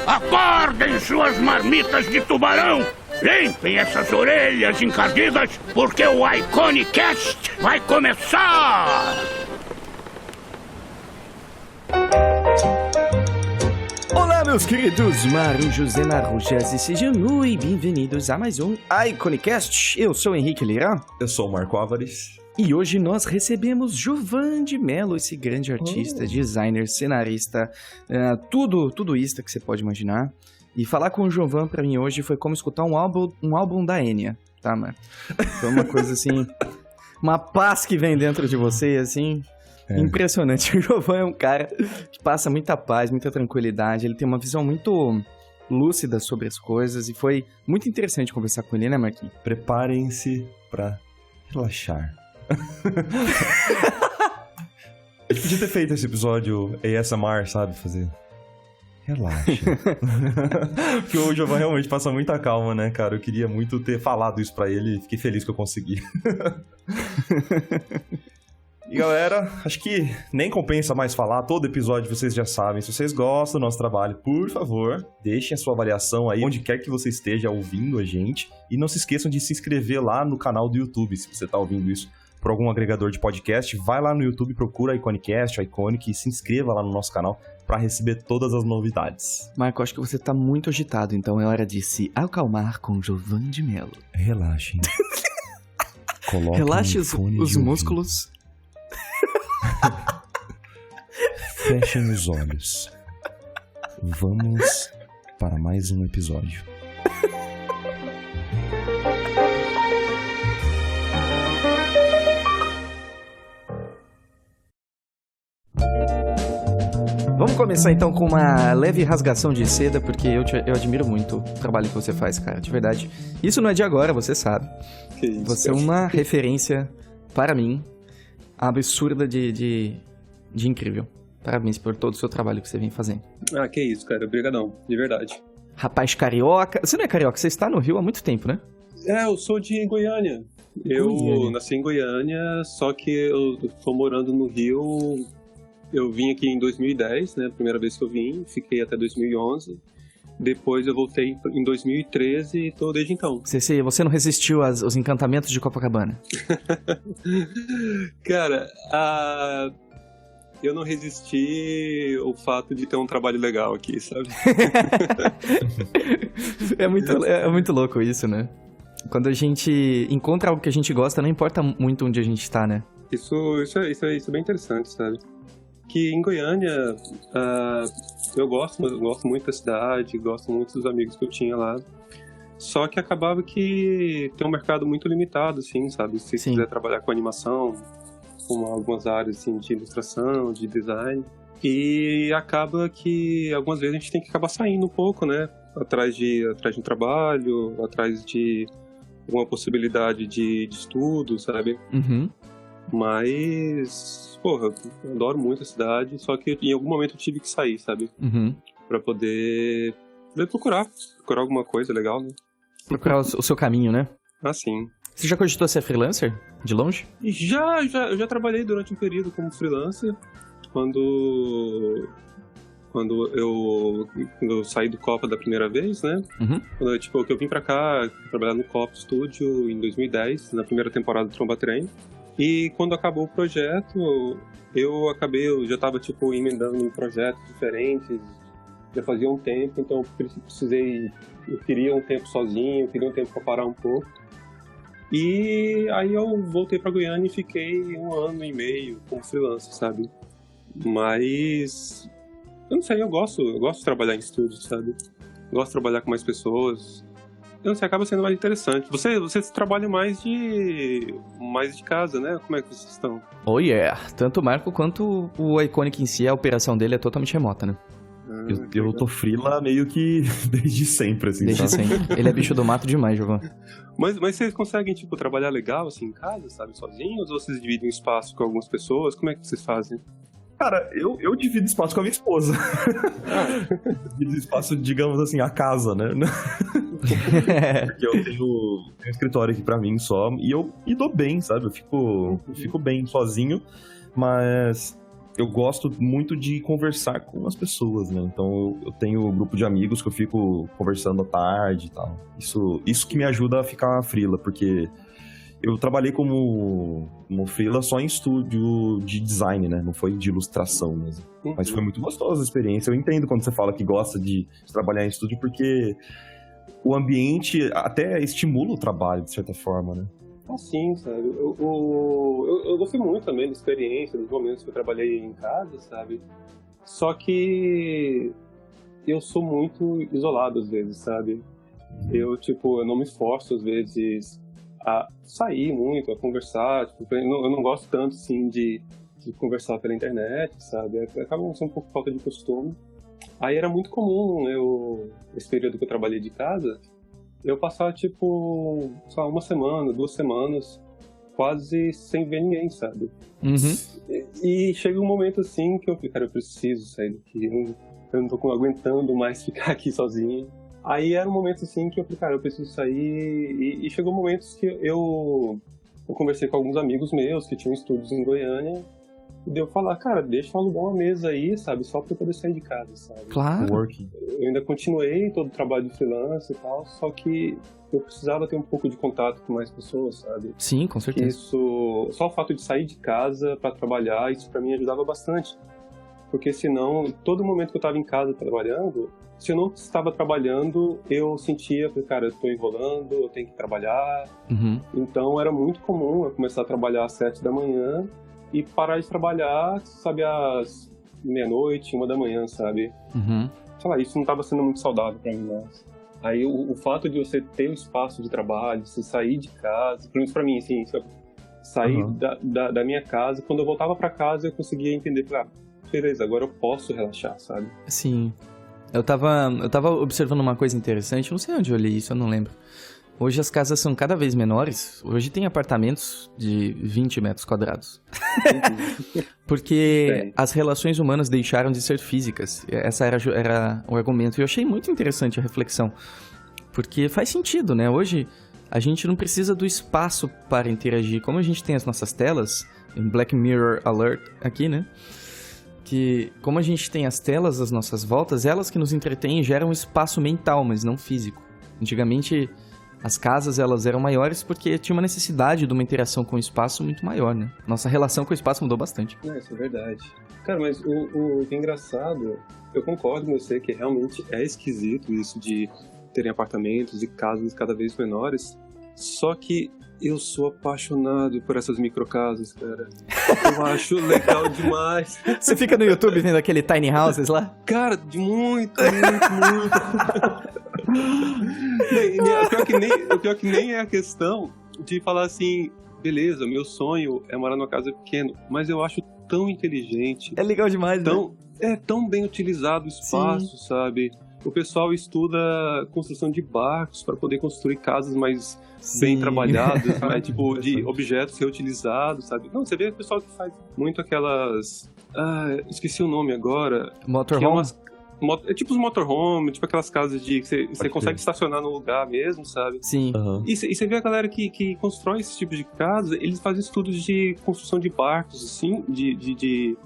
Acordem suas marmitas de tubarão! Limpem essas orelhas encardidas, porque o Iconicast vai começar! Olá, meus queridos marujos e marujas, e sejam muito bem-vindos a mais um Iconicast. Eu sou o Henrique Lira. Eu sou o Marco Álvares. E hoje nós recebemos Giovan de Mello, esse grande artista, designer, cenarista, tudo isso que você pode imaginar. E falar com o Giovan pra mim hoje foi como escutar um álbum da Enya, tá, mano? Foi uma coisa assim, uma paz que vem dentro de você, assim, impressionante. O Giovan é um cara que passa muita paz, muita tranquilidade, ele tem uma visão muito lúcida sobre as coisas e foi muito interessante conversar com ele, né, Marquinhos? Preparem-se pra relaxar. A gente podia ter feito esse episódio ASMR, sabe? Fazer... Relaxa. Porque o Giovan realmente passa muita calma, né, cara? Eu queria muito ter falado isso pra ele e fiquei feliz que eu consegui. E galera, acho que nem compensa mais falar, todo episódio vocês já sabem. Se vocês gostam do nosso trabalho, por favor, deixem a sua avaliação aí, onde quer que você esteja ouvindo a gente. E não se esqueçam de se inscrever lá no canal do YouTube, se você tá ouvindo isso por algum agregador de podcast. Vai lá no YouTube, procura Iconicast, Iconic e se inscreva lá no nosso canal para receber todas as novidades. Marco, acho que você tá muito agitado, então é hora de se acalmar com Giovan de Mello. Relaxem. Relaxe os músculos. Fechem os olhos. Vamos para mais um episódio. Vamos começar então com uma leve rasgação de seda, porque eu admiro muito o trabalho que você faz, cara, de verdade. Isso não é de agora, você sabe. Que isso, você é uma referência, para mim, absurda de incrível. Parabéns por todo o seu trabalho que você vem fazendo. Ah, que isso, cara. Obrigadão, de verdade. Rapaz carioca. Você não é carioca, você está no Rio há muito tempo, né? Eu sou de Goiânia. Eu nasci em Goiânia, só que eu tô morando no Rio. Eu vim aqui em 2010, né? Primeira vez que eu vim, fiquei até 2011. Depois eu voltei em 2013 e tô desde então. Você não resistiu aos encantamentos de Copacabana? Cara, eu não resisti ao fato de ter um trabalho legal aqui, sabe? É muito louco isso, né? Quando a gente encontra algo que a gente gosta, não importa muito onde a gente tá, né? Isso é bem interessante, sabe? Que em Goiânia, eu gosto muito da cidade, gosto muito dos amigos que eu tinha lá. Só que acabava que tem um mercado muito limitado, assim, sabe? Se você quiser trabalhar com animação, com algumas áreas assim, de ilustração, de design. E acaba que algumas vezes a gente tem que acabar saindo um pouco, né? Atrás de um trabalho, atrás de uma possibilidade de estudo, sabe? Uhum. Mas, porra, eu adoro muito a cidade, só que em algum momento eu tive que sair, sabe? Uhum. Pra poder procurar alguma coisa legal, né? Procurar o seu caminho, né? Ah, sim. Você já cogitou ser freelancer? De longe? Eu já trabalhei durante um período como freelancer, quando eu saí do Copa da primeira vez, né? Uhum. Quando eu vim pra cá, trabalhar no Copa Studio em 2010, na primeira temporada do Tromba Trem. E quando acabou o projeto, eu já tava, emendando em projetos diferentes, já fazia um tempo, então eu queria um tempo sozinho, eu queria um tempo pra parar um pouco. E aí eu voltei pra Goiânia e fiquei 1 ano e meio como freelancer, sabe? Mas, eu não sei, eu gosto de trabalhar em estúdio, sabe? Gosto de trabalhar com mais pessoas. Eu não sei, acaba sendo mais interessante. Você trabalha mais de casa, né? Como é que vocês estão? Oh yeah! Tanto o Marco quanto o Iconic em si, a operação dele é totalmente remota, né? Eu tô freela meio que desde sempre, assim. Desde sempre. Ele é bicho do mato demais, Giovan. Mas vocês conseguem, trabalhar legal, assim, em casa, sabe? Sozinhos? Ou vocês dividem espaço com algumas pessoas? Como é que vocês fazem? Cara, eu divido espaço com a minha esposa. Divido espaço, digamos assim, a casa, né? Porque eu tenho um escritório aqui pra mim só. E eu dou bem, sabe? Eu fico bem sozinho. Mas eu gosto muito de conversar com as pessoas, né? Então eu tenho um grupo de amigos que eu fico conversando à tarde e tal. Isso que me ajuda a ficar freela, porque eu trabalhei como freela só em estúdio de design, né? Não foi de ilustração mesmo. Mas foi muito gostosa a experiência. Eu entendo quando você fala que gosta de trabalhar em estúdio, porque o ambiente até estimula o trabalho, de certa forma, né? Sim, sabe? Eu gostei muito também da experiência, dos momentos que eu trabalhei em casa, sabe? Só que eu sou muito isolado às vezes, sabe? Eu não me esforço às vezes a sair muito, a conversar. Eu não gosto tanto, assim, de conversar pela internet, sabe? Acaba sendo um pouco falta de costume. Aí era muito comum, esse período que eu trabalhei de casa, eu passar, uma semana, 2 semanas, quase sem ver ninguém, sabe? E chega um momento, assim, que eu falei, cara, eu preciso sair daqui, eu não tô aguentando mais ficar aqui sozinho. Aí era um momento, assim, que eu falei, cara, eu preciso sair, e chegou momentos que eu conversei com alguns amigos meus que tinham estúdios em Goiânia, e deu falar, cara, deixa eu alugar uma mesa aí, sabe, só pra eu poder sair de casa, sabe? Claro. Eu ainda continuei todo o trabalho de freelance e tal, só que eu precisava ter um pouco de contato com mais pessoas, sabe? Sim, com certeza. Só o fato de sair de casa pra trabalhar, isso pra mim ajudava bastante. Porque senão, todo momento que eu tava em casa trabalhando, se eu não estava trabalhando, eu sentia, cara, eu tô enrolando, eu tenho que trabalhar. Então era muito comum eu começar a trabalhar às 7 da manhã e parar de trabalhar, sabe, às meia-noite, 1 da manhã, sabe? Sei lá, isso não estava sendo muito saudável pra mim, mas... Aí o fato de você ter o espaço de trabalho, você sair de casa, pelo menos pra mim, assim, sair da minha casa, quando eu voltava pra casa eu conseguia entender, beleza, agora eu posso relaxar, sabe? Sim. Eu tava observando uma coisa interessante, não sei onde eu li isso, eu não lembro. Hoje as casas são cada vez menores. Hoje tem apartamentos de 20 metros quadrados. Porque as relações humanas deixaram de ser físicas. Essa era o argumento. E eu achei muito interessante a reflexão. Porque faz sentido, né? Hoje a gente não precisa do espaço para interagir. Como a gente tem as nossas telas, em Black Mirror Alert aqui, né? Que como a gente tem as telas às nossas voltas, elas que nos entretêm geram espaço mental, mas não físico. Antigamente... As casas, elas eram maiores porque tinha uma necessidade de uma interação com o espaço muito maior, né? Nossa relação com o espaço mudou bastante. Isso é verdade. Cara, mas o que é engraçado, eu concordo com você que realmente é esquisito isso de terem apartamentos e casas cada vez menores, só que eu sou apaixonado por essas microcasas, cara. Eu acho legal demais. Você fica no YouTube vendo aquele tiny houses lá? Cara, de muito. O pior que nem é a questão de falar assim, beleza, meu sonho é morar numa casa pequena, mas eu acho tão inteligente. É legal demais, né? É tão bem utilizado o espaço, sim, sabe? O pessoal estuda construção de barcos para poder construir casas mais bem trabalhadas, né? Tipo, de objetos reutilizados, sabe? Não, você vê o pessoal que faz muito aquelas... esqueci o nome agora. Motorhome? É tipo os motorhome, tipo aquelas casas que você consegue estacionar no lugar mesmo, sabe? Sim. E você vê a galera que constrói esse tipo de casa, eles fazem estudos de construção de barcos, assim, de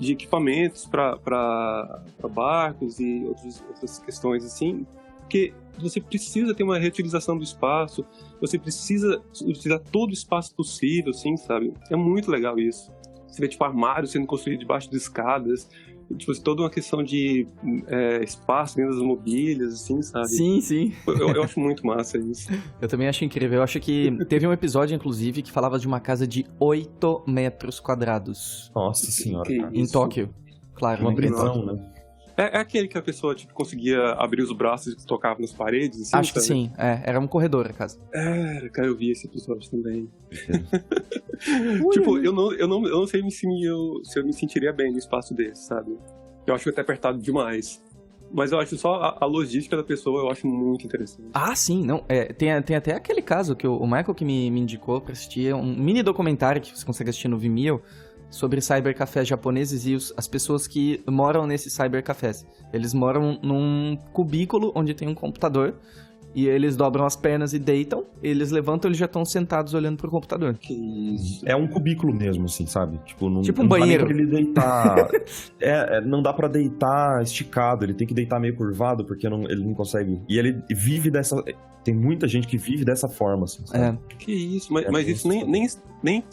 equipamentos para barcos e outras questões, assim, porque você precisa ter uma reutilização do espaço, você precisa utilizar todo o espaço possível, assim, sabe? É muito legal isso. Você vê, tipo, armários sendo construídos debaixo de escadas, tipo, toda uma questão de espaço dentro das mobílias, assim, sabe? Sim, sim. Eu acho muito massa isso. Eu também acho incrível. Eu acho que teve um episódio, inclusive, que falava de uma casa de 8 metros quadrados. Nossa senhora. Em Tóquio. Claro, uma prisão, né? É aquele que a pessoa, tipo, conseguia abrir os braços e tocava nas paredes, assim, acho que sim. Era um corredor a casa. Cara, eu vi esse episódio também. Tipo, eu não sei se eu me sentiria bem no espaço desse, sabe? Eu acho até apertado demais. Mas eu acho só a logística da pessoa, eu acho muito interessante. Ah, sim, não. Tem até aquele caso que o Michael que me indicou pra assistir, um mini documentário que você consegue assistir no Vimeo, sobre cybercafés japoneses e as pessoas que moram nesses cybercafés. Eles moram num cubículo onde tem um computador E eles dobram as pernas e deitam, eles levantam, eles já estão sentados olhando pro computador. Que isso. É um cubículo mesmo, assim, sabe? Tipo, não, Tipo um não dá nem banheiro. pra ele deitar. Não dá pra deitar esticado, ele tem que deitar meio curvado, porque ele não consegue. E ele vive dessa. Tem muita gente que vive dessa forma, assim, sabe? Que isso, mas É isso muito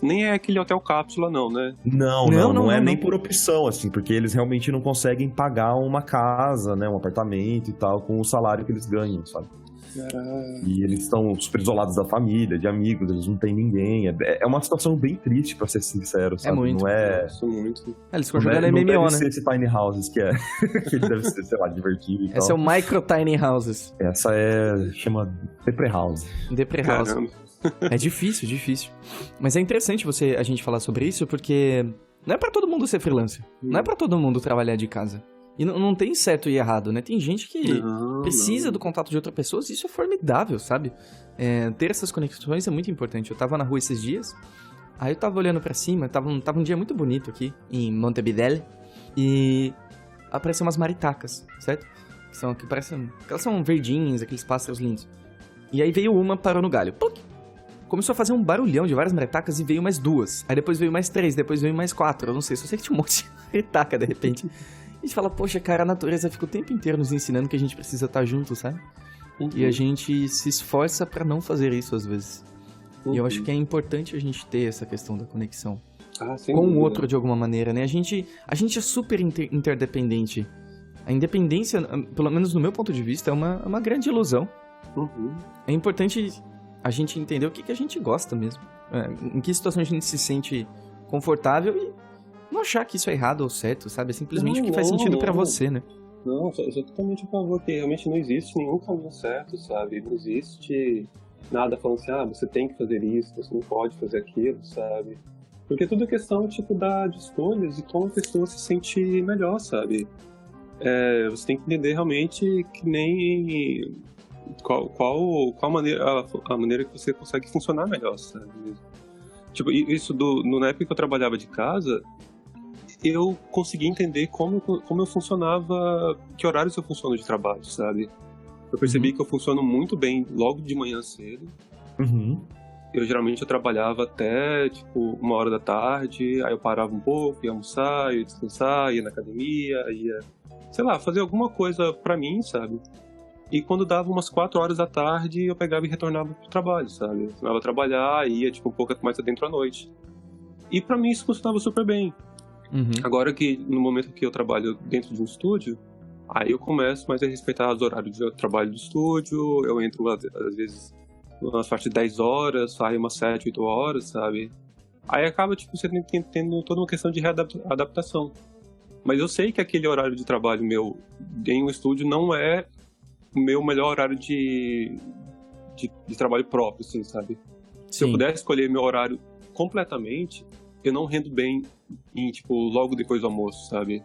nem é aquele hotel cápsula, não, né? Não é nem por opção, assim, porque eles realmente não conseguem pagar uma casa, né, um apartamento e tal, com o salário que eles ganham, sabe? Caralho. E eles estão super isolados da família, de amigos, eles não têm ninguém. É uma situação bem triste, pra ser sincero, sabe? muito. Não é... Nossa, muito. Eles ficam Não, jogando não MMO, deve né? ser esse Tiny Houses que é. Que deve ser, sei lá, divertido e Esse é tal. o Micro Tiny Houses. Essa chama Depre House. Depre House. Caramba. É difícil. Mas é interessante a gente falar sobre isso, porque não é pra todo mundo ser freelancer. Não é pra todo mundo trabalhar de casa. E não tem certo e errado, né? Tem gente que precisa do contato de outras pessoas, e isso é formidável, sabe? Ter essas conexões é muito importante. Eu tava na rua esses dias, aí eu tava olhando pra cima, tava um dia muito bonito aqui, em Montevideo, e apareceram umas maritacas, certo? Elas são verdinhas, aqueles pássaros lindos. E aí veio uma, parou no galho. Pluc! Começou a fazer um barulhão de várias maritacas e veio mais 2. Aí depois veio mais 3, depois veio mais 4. Eu não sei, só sei que tinha um monte de maritaca de repente. A gente fala, poxa, cara, a natureza fica o tempo inteiro nos ensinando que a gente precisa estar junto, sabe? E a gente se esforça pra não fazer isso às vezes. E eu acho que é importante a gente ter essa questão da conexão Sem com o dúvida. outro de alguma maneira, né? A gente é super interdependente. A independência, pelo menos no meu ponto de vista, é uma grande ilusão. É importante a gente entender o que a gente gosta mesmo. Em que situação a gente se sente confortável e não achar que isso é errado ou certo, sabe? É simplesmente o que faz sentido pra você, né? Não, eu sou totalmente a favor que realmente não existe nenhum caminho certo, sabe? Não existe nada falando assim, você tem que fazer isso, você não pode fazer aquilo, sabe? Porque tudo é questão, tipo, de escolhas e como a pessoa se sente melhor, sabe? Você tem que entender realmente que nem... Qual a maneira que você consegue funcionar melhor, sabe? Tipo, isso na época que eu trabalhava de casa, eu consegui entender como eu funcionava, que horários eu funciono de trabalho, sabe? Eu percebi que eu funciono muito bem logo de manhã cedo. Geralmente eu trabalhava até, tipo, 1h da tarde, aí eu parava um pouco, ia almoçar, ia descansar, ia na academia, ia, sei lá, fazer alguma coisa pra mim, sabe? E quando dava umas 4h da tarde, eu pegava e retornava pro trabalho, sabe? Eu retornava a trabalhar, ia, tipo, um pouco mais adentro à noite. E pra mim isso funcionava super bem. Agora que, no momento que eu trabalho dentro de um estúdio, aí eu começo mais a respeitar os horários de trabalho do estúdio, eu entro, às vezes, nas partes de 10 horas, saio umas 7, 8 horas, sabe? Aí acaba, tipo, você tendo toda uma questão de readaptação. Mas eu sei que aquele horário de trabalho meu em um estúdio não é o meu melhor horário de trabalho próprio, assim, sabe? Se eu pudesse escolher meu horário completamente, eu não rendo bem tipo, logo depois do almoço, sabe?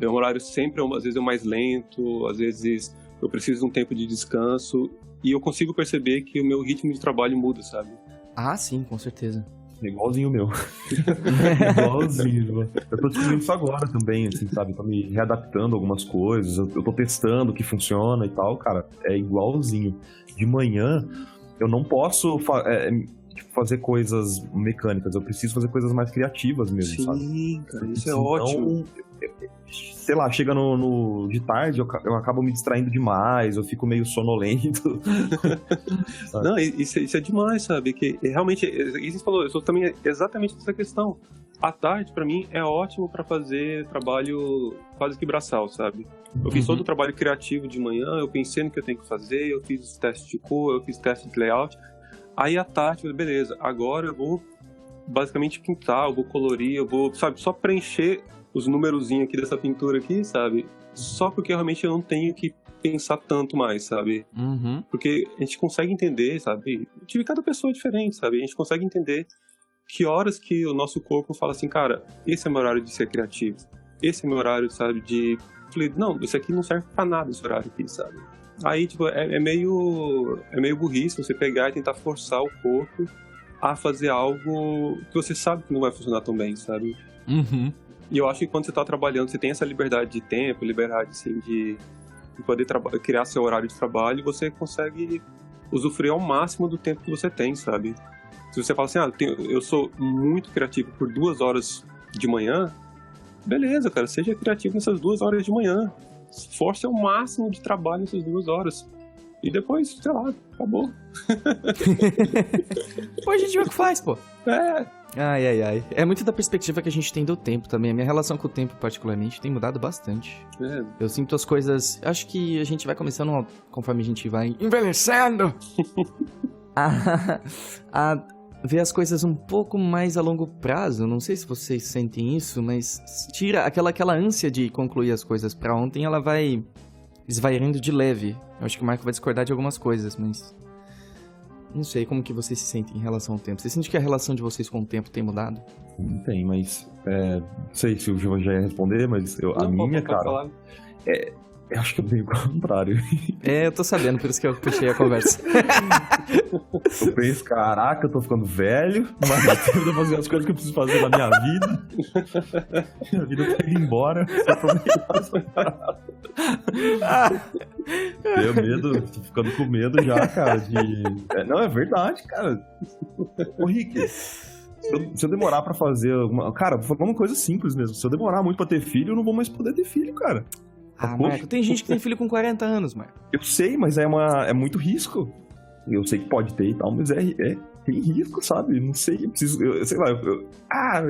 É um horário sempre, às vezes é mais lento, às vezes eu preciso de um tempo de descanso, e eu consigo perceber que o meu ritmo de trabalho muda, sabe? Ah, sim, com certeza. Igualzinho o meu. Igualzinho. Eu tô descobrindo isso agora também, assim, sabe? Tô me readaptando a algumas coisas, eu tô testando o que funciona e tal, cara, é igualzinho. De manhã, eu não posso fazer coisas mecânicas, eu preciso fazer coisas mais criativas mesmo, sabe? Sim, cara, isso é Então, ótimo. Sei lá, chega de tarde, eu acabo me distraindo demais, eu fico meio sonolento. Não, isso é demais, sabe? Que realmente, isso você falou, eu sou também exatamente essa questão. À tarde, pra mim, é ótimo pra fazer trabalho quase que braçal, sabe? Eu fiz todo o trabalho criativo de manhã, eu pensei no que eu tenho que fazer, eu fiz os testes de cor, eu fiz testes de layout. Aí à tarde, eu falei, beleza, agora eu vou basicamente pintar, eu vou colorir, eu vou, sabe, só preencher os numerozinhos aqui dessa pintura aqui, sabe? Só porque realmente eu não tenho que pensar tanto mais, sabe? Porque a gente consegue entender, sabe? De cada pessoa é diferente, sabe? A gente consegue entender que horas que o nosso corpo fala assim, cara, esse é meu horário de ser criativo. Esse é meu horário, sabe, de... Falei, não, isso aqui não serve pra nada, esse horário aqui, sabe? Aí, tipo, é meio burrice você pegar e tentar forçar o corpo a fazer algo que você sabe que não vai funcionar tão bem, sabe? E eu acho que quando você tá trabalhando, você tem essa liberdade de tempo, liberdade, assim, de poder criar seu horário de trabalho, você consegue usufruir ao máximo do tempo que você tem, sabe? Se você fala assim, eu sou muito criativo por 2 horas de manhã, beleza, cara, seja criativo nessas 2 horas de manhã. Force ao máximo de trabalho nessas 2 horas. E depois, sei lá, acabou. Pô, a gente vê o que faz, pô. É. Ai. É muito da perspectiva que a gente tem do tempo também. A minha relação com o tempo, particularmente, tem mudado bastante. É. Eu sinto as coisas... Acho que a gente vai começando, conforme a gente vai envelhecendo, a ver as coisas um pouco mais a longo prazo. Não sei se vocês sentem isso, mas tira aquela ânsia de concluir as coisas pra ontem, ela vai esvairando de leve. Eu acho que o Marco vai discordar de algumas coisas, mas... Não sei como que vocês se sentem em relação ao tempo. Vocês sentem que a relação de vocês com o tempo tem mudado? Não tem, mas... não sei se o João já ia responder, mas a minha, cara... Eu acho que eu tenho o contrário. Eu tô sabendo, por isso que eu puxei a conversa. Eu penso, caraca, eu tô ficando velho, mas eu tenho que fazer as coisas que eu preciso fazer na minha vida. Minha vida tá indo embora. Tenho medo, tô ficando com medo já, cara, Não, é verdade, cara. Ô, Rick... Se eu demorar pra fazer alguma... Cara, vou falar uma coisa simples mesmo. Se eu demorar muito pra ter filho, eu não vou mais poder ter filho, cara. Marco, tem gente que tem filho com 40 anos, Marco. Eu sei, mas é muito risco. Eu sei que pode ter e tal, mas tem risco, sabe? Não sei, eu preciso... sei lá,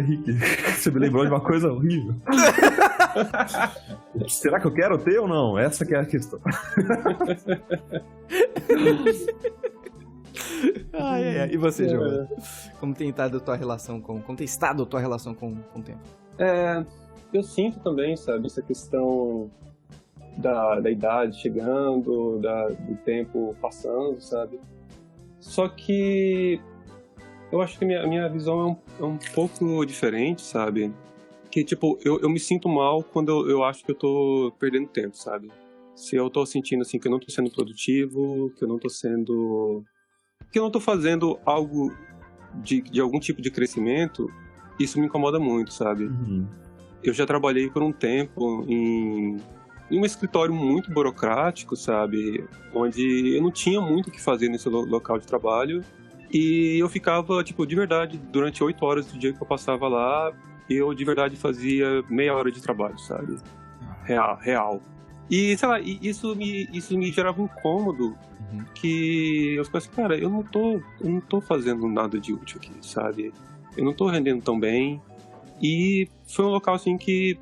Rick, você me lembrou de uma coisa horrível. Será que eu quero ter ou não? Essa que é a questão. E você, João? Como tem estado a tua relação com o tempo? Eu sinto também, sabe, essa questão da idade chegando, do tempo passando, sabe? Só que eu acho que a minha visão é um pouco diferente, sabe? Que, tipo, eu me sinto mal quando eu acho que eu tô perdendo tempo, sabe? Se eu tô sentindo, assim, que eu não tô sendo produtivo, que eu não tô fazendo algo de algum tipo de crescimento, isso me incomoda muito, sabe? Uhum. Eu já trabalhei por um tempo em um escritório muito burocrático, sabe? Onde eu não tinha muito o que fazer nesse local de trabalho. E eu ficava, tipo, de verdade, durante 8 horas do dia que eu passava lá, eu de verdade fazia meia hora de trabalho, sabe? Real. E, sei lá, isso me gerava um incômodo, que eu ficava assim, cara, eu não tô fazendo nada de útil aqui, sabe? Eu não tô rendendo tão bem. E foi um local, assim, que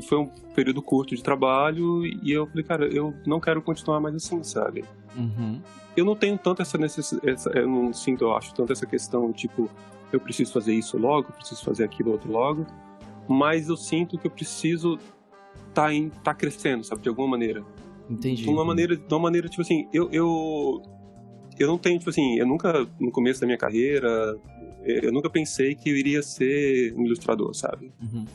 foi um período curto de trabalho, e eu falei, cara, eu não quero continuar mais assim, sabe? Uhum. Eu não tenho tanto essa necessidade, eu não sinto, eu acho, tanto essa questão, tipo, eu preciso fazer isso logo, eu preciso fazer aquilo outro logo, mas eu sinto que eu preciso tá crescendo, sabe, de alguma maneira. Entendi. De uma maneira, tipo assim, eu não tenho, tipo assim, eu nunca, no começo da minha carreira, eu nunca pensei que eu iria ser um ilustrador, sabe? Uhum.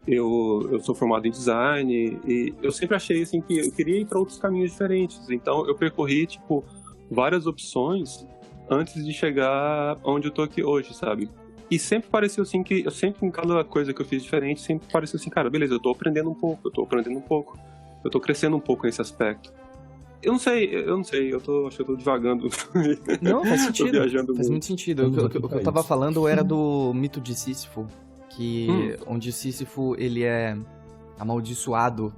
Eu sou formado em design e eu sempre achei, assim, que eu queria ir para outros caminhos diferentes. Então, eu percorri, tipo, várias opções antes de chegar onde eu tô aqui hoje, sabe? E sempre pareceu, assim, que eu sempre, em cada coisa que eu fiz diferente, sempre pareceu assim, cara, beleza, eu tô aprendendo um pouco, eu tô crescendo um pouco nesse aspecto. Eu não sei, acho que eu tô divagando. Não, faz sentido. Viajando faz muito. muito sentido. O que eu tava falando era do mito de Sísifo, onde Sísifo, ele é amaldiçoado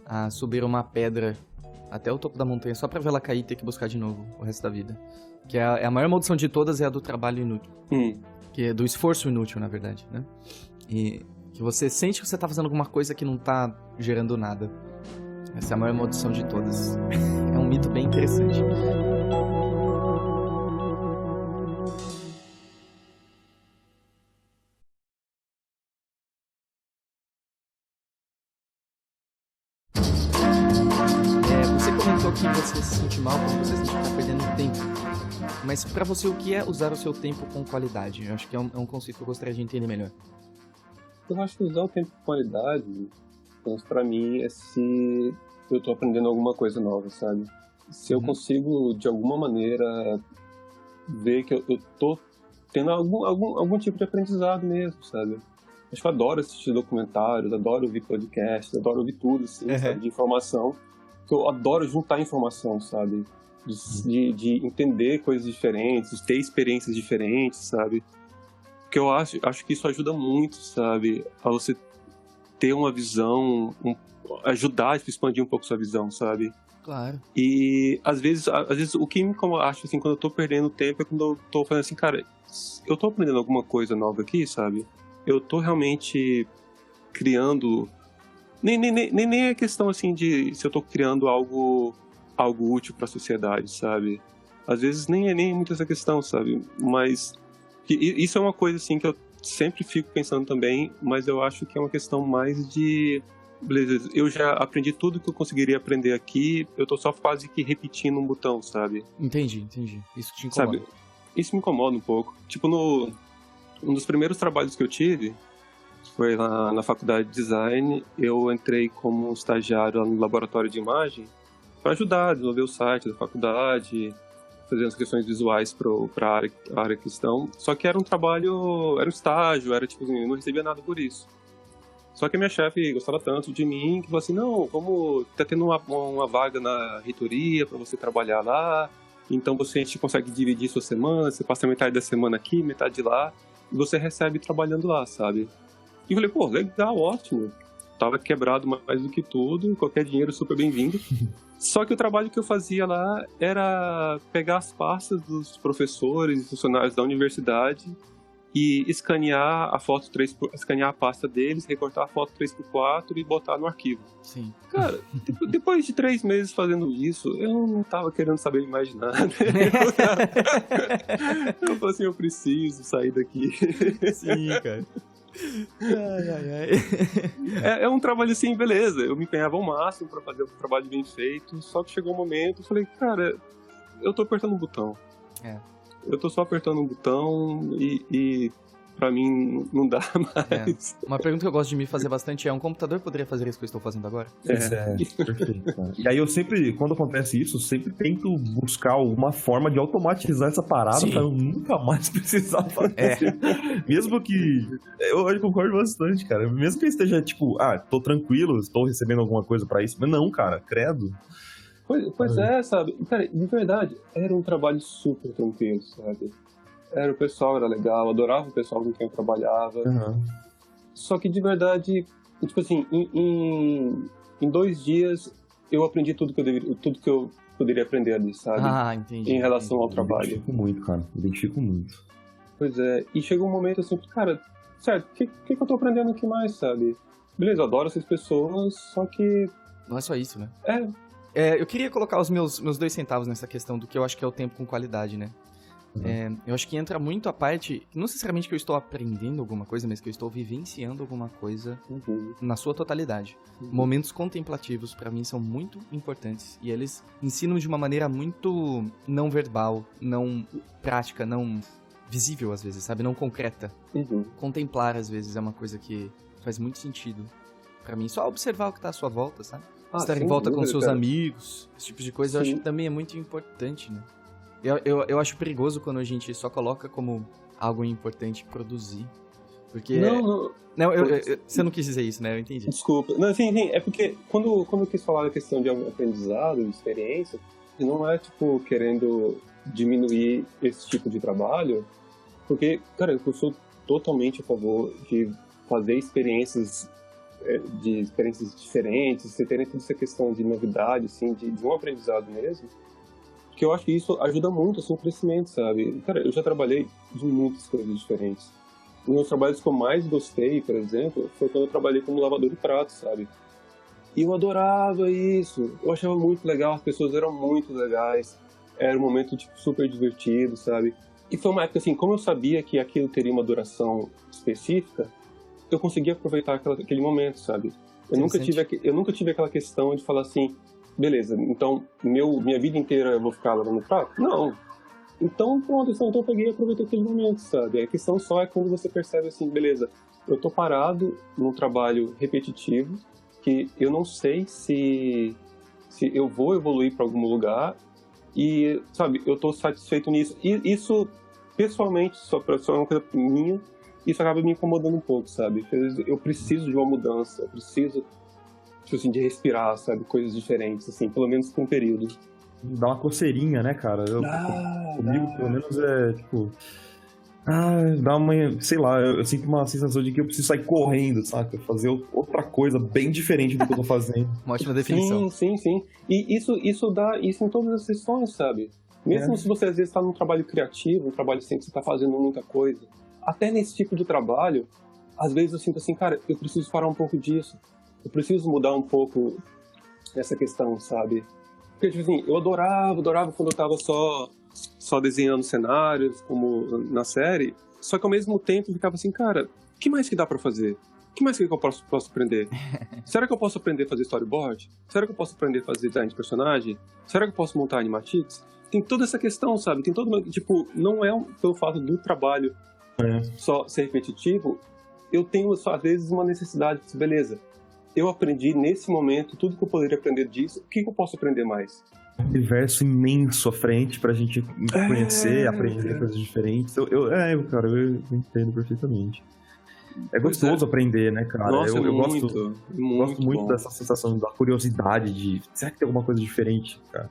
a subir uma pedra até o topo da montanha, só pra vê-la cair e ter que buscar de novo o resto da vida. Que é a maior maldição de todas, é a do trabalho inútil. Que é do esforço inútil, na verdade, né? E que você sente que você tá fazendo alguma coisa que não tá gerando nada. Essa é a maior maldição de todas. É um mito bem interessante. Você comentou que você se sente mal quando você sente que tá perdendo tempo. Mas pra você, o que é usar o seu tempo com qualidade? Eu acho que é um conceito que eu gostaria de entender melhor. Eu acho que usar o tempo com qualidade, então, pra mim, é se eu tô aprendendo alguma coisa nova, sabe? Se eu consigo, de alguma maneira, ver que eu tô tendo algum tipo de aprendizado mesmo, sabe? Acho que eu adoro assistir documentários, adoro ouvir podcasts, adoro ouvir tudo, assim, sabe? De informação. que eu adoro juntar informação, sabe? De entender coisas diferentes, de ter experiências diferentes, sabe? Porque eu acho que isso ajuda muito, sabe? A você ter uma visão, ajudar a expandir um pouco sua visão, sabe? Claro. E às vezes o que me incomoda, acho assim, quando eu tô perdendo tempo é quando eu tô falando assim, cara, eu tô aprendendo alguma coisa nova aqui, sabe? Eu tô realmente criando... Nem é questão assim de se eu tô criando algo útil pra sociedade, sabe? Às vezes nem é muito essa questão, sabe? Mas isso é uma coisa assim que eu sempre fico pensando também, mas eu acho que é uma questão mais de... Beleza, eu já aprendi tudo que eu conseguiria aprender aqui, eu tô só quase que repetindo um botão, sabe? Entendi. Isso te incomoda. Sabe? Isso me incomoda um pouco. Tipo, um dos primeiros trabalhos que eu tive, foi lá na faculdade de design, eu entrei como estagiário lá no laboratório de imagem para ajudar a desenvolver o site da faculdade, fazer as questões visuais para a área que estão. Só que era um trabalho, era um estágio, era tipo assim, eu não recebia nada por isso. Só que a minha chefe gostava tanto de mim que falou assim, não, tá tendo uma vaga na reitoria para você trabalhar lá, então a gente consegue dividir sua semana, você passa metade da semana aqui, metade lá, e você recebe trabalhando lá, sabe? E eu falei, pô, legal, ótimo. Tava quebrado mais do que tudo, qualquer dinheiro super bem-vindo. Só que o trabalho que eu fazia lá era pegar as pastas dos professores e funcionários da universidade e escanear escanear a pasta deles, recortar a foto 3x4 e botar no arquivo. Sim. Cara, depois de 3 meses fazendo isso, eu não tava querendo saber mais de nada. Eu falei assim, eu preciso sair daqui. Sim, cara. Ai. É um trabalho assim, beleza, eu me empenhava ao máximo pra fazer o trabalho bem feito, só que chegou um momento, eu falei, cara, eu tô apertando um botão. Eu tô só apertando um botão e pra mim não dá mais. Uma pergunta que eu gosto de me fazer bastante é, um computador poderia fazer isso que eu estou fazendo agora? Perfeito, cara. E aí eu sempre, quando acontece isso, eu sempre tento buscar alguma forma de automatizar essa parada pra eu nunca mais precisar fazer. Mesmo que... Eu concordo bastante, cara. Mesmo que eu esteja, tipo, tô tranquilo, estou recebendo alguma coisa pra isso. Mas não, cara, credo. Pois é, sabe? Cara, de verdade, era um trabalho super tranquilo, sabe? O pessoal era legal, adorava o pessoal com quem eu trabalhava. Uhum. Só que de verdade, tipo assim, em 2 dias eu aprendi tudo que eu poderia aprender ali, sabe? Entendi. Em relação ao trabalho. Identifico muito, cara. Identifico muito. Pois é, e chegou um momento assim, cara, certo, o que eu tô aprendendo aqui mais, sabe? Beleza, eu adoro essas pessoas, só que... Não é só isso, né? É, eu queria colocar os meus 2 centavos nessa questão do que eu acho que é o tempo com qualidade, né? Eu acho que entra muito a parte, não necessariamente que eu estou aprendendo alguma coisa, mas que eu estou vivenciando alguma coisa na sua totalidade. Momentos contemplativos, pra mim, são muito importantes. E eles ensinam de uma maneira muito não verbal, não prática, não visível, às vezes, sabe? Não concreta. Contemplar, às vezes, é uma coisa que faz muito sentido pra mim. Só observar o que tá à sua volta, sabe? Estar em volta com seus amigos, esse tipo de coisa, eu acho que também é muito importante, né? Eu acho perigoso quando a gente só coloca como algo importante produzir. Porque... Não, você não quis dizer isso, né? Eu entendi. Desculpa. Não, sim, é porque quando eu quis falar da questão de aprendizado, de experiência, não é, tipo, querendo diminuir esse tipo de trabalho, porque, cara, eu sou totalmente a favor de fazer experiências diferentes, você ter toda essa questão de novidade, assim, de um aprendizado mesmo, que eu acho que isso ajuda muito, assim, o crescimento, sabe? Cara, eu já trabalhei de muitas coisas diferentes. Um dos trabalhos que eu mais gostei, por exemplo, foi quando eu trabalhei como lavador de pratos, sabe? E eu adorava isso, eu achava muito legal, as pessoas eram muito legais, era um momento, tipo, super divertido, sabe? E foi uma época, assim, como eu sabia que aquilo teria uma duração específica, eu conseguia aproveitar aquele momento, sabe? Eu nunca tive aquela questão de falar assim, beleza, então minha vida inteira eu vou ficar lavando prato? Não. Então, pronto, então eu peguei e aproveitei aquele momento, sabe? A questão só é quando você percebe assim, beleza, eu tô parado num trabalho repetitivo, que eu não sei se eu vou evoluir para algum lugar, e, sabe, eu tô satisfeito nisso. E isso, pessoalmente, só é uma coisa minha, isso acaba me incomodando um pouco, sabe? Eu preciso de uma mudança, eu preciso tipo assim, de respirar, sabe? Coisas diferentes, assim, pelo menos por um período. Dá uma coceirinha, né, cara? Comigo, pelo menos, é, tipo... dá uma... Sei lá, eu sinto uma sensação de que eu preciso sair correndo, saca? Fazer outra coisa bem diferente do que eu tô fazendo. Uma ótima definição. Sim. E isso dá isso em todas as sessões, sabe? Mesmo se você às vezes tá num trabalho criativo, um trabalho assim que você tá fazendo muita coisa, até nesse tipo de trabalho, às vezes eu sinto assim, cara, eu preciso parar um pouco disso. Eu preciso mudar um pouco essa questão, sabe? Porque, tipo assim, eu adorava quando eu tava só desenhando cenários, como na série, só que ao mesmo tempo eu ficava assim, cara, o que mais que dá pra fazer? O que mais que eu posso aprender? Será que eu posso aprender a fazer storyboard? Será que eu posso aprender a fazer design de personagem? Será que eu posso montar animatics? Tem toda essa questão, sabe? Tem todo, tipo, não é pelo fato do trabalho só ser repetitivo, eu tenho só às vezes uma necessidade, beleza, eu aprendi nesse momento tudo que eu poderia aprender disso, o que eu posso aprender mais? Um universo imenso à frente pra gente conhecer, aprender coisas diferentes. Cara, eu entendo perfeitamente. É gostoso aprender, né, cara? Nossa, eu gosto muito dessa sensação da curiosidade de... Será que tem alguma coisa diferente, cara?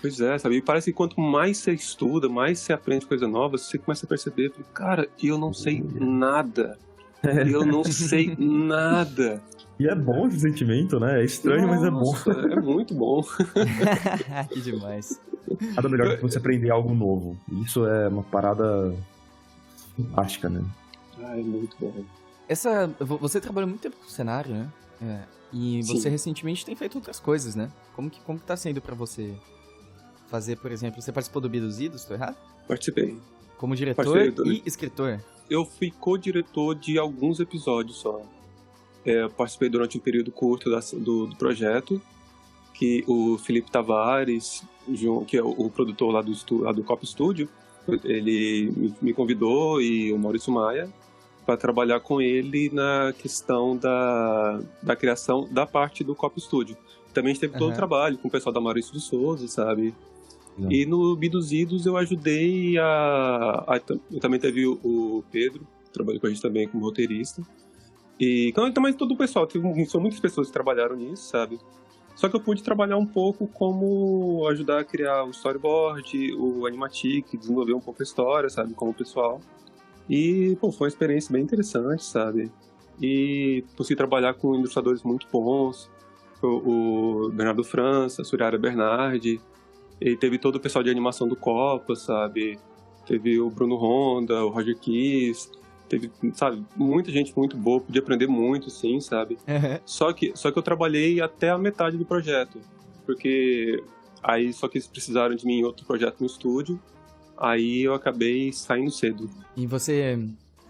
Pois é, sabe? E parece que quanto mais você estuda, mais você aprende coisa nova, você começa a perceber, cara, eu não sei nada. Eu não sei nada. E é bom esse sentimento, né? É estranho, mas é bom. É muito bom. Que demais. Nada melhor que você aprender algo novo. Isso é uma parada fantástica, né? É muito bom. Você trabalhou muito tempo com cenário, né? E você recentemente tem feito outras coisas, né? Como que tá sendo pra você fazer, por exemplo, você participou do Biduzidos, tô errado? Participei. Como diretor e escritor? Eu fui co-diretor de alguns episódios só. Participei durante um período curto do projeto, que o Felipe Tavares, que é o produtor lá do Cop Studio, ele me convidou, e o Maurício Maia, para trabalhar com ele na questão da criação da parte do Cop Studio. Também a gente teve todo o trabalho com o pessoal da Maurício de Souza, sabe? E no Biduzidos eu ajudei eu também teve o Pedro, que trabalhou com a gente também como roteirista. E também todo o pessoal, são muitas pessoas que trabalharam nisso, sabe? Só que eu pude trabalhar um pouco como ajudar a criar o storyboard, o animatic, desenvolver um pouco a história, sabe? Como pessoal. E, foi uma experiência bem interessante, sabe? E consegui trabalhar com ilustradores muito bons, o Bernardo França, a Suriara Bernardi, e teve todo o pessoal de animação do Copa, sabe? Teve o Bruno Honda, o Roger Kiss, teve, sabe, muita gente muito boa, podia aprender muito, sim, sabe? Só que eu trabalhei até a metade do projeto, porque aí só que eles precisaram de mim em outro projeto no estúdio, aí eu acabei saindo cedo. E você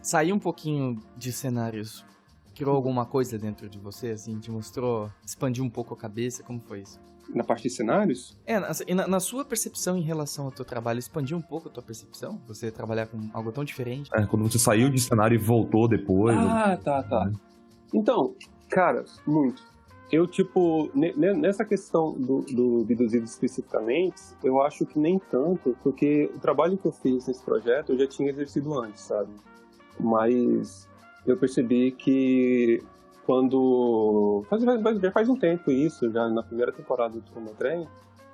saiu um pouquinho de cenários, criou alguma coisa dentro de você, assim, te mostrou, expandiu um pouco a cabeça, como foi isso? Na parte de cenários? Na sua percepção em relação ao teu trabalho, expandiu um pouco a tua percepção? Você trabalhar com algo tão diferente? Quando você saiu de cenário e voltou depois. Tá. Então, cara, muito. Eu, nessa questão do Biduzidos especificamente, eu acho que nem tanto, porque o trabalho que eu fiz nesse projeto eu já tinha exercido antes, sabe? Mas eu percebi que quando... Já faz um tempo isso, já na primeira temporada do Tromba Trem,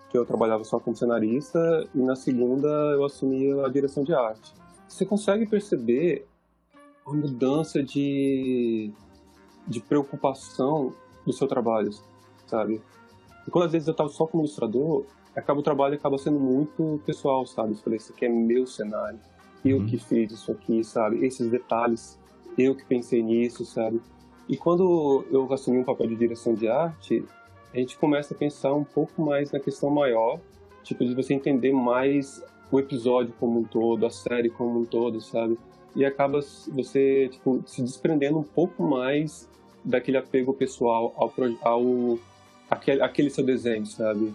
que eu trabalhava só como cenarista, e na segunda eu assumi a direção de arte. Você consegue perceber a mudança de preocupação do seu trabalho, sabe? E quando às vezes eu estava só como ilustrador, o trabalho acaba sendo muito pessoal, sabe? Eu falei, isso aqui é meu cenário, eu que fiz isso aqui, sabe? Esses detalhes, eu que pensei nisso, sabe? E quando eu assumi um papel de direção de arte, a gente começa a pensar um pouco mais na questão maior, de você entender mais o episódio como um todo, a série como um todo, sabe? E acaba você, se desprendendo um pouco mais daquele apego pessoal àquele seu desenho, sabe?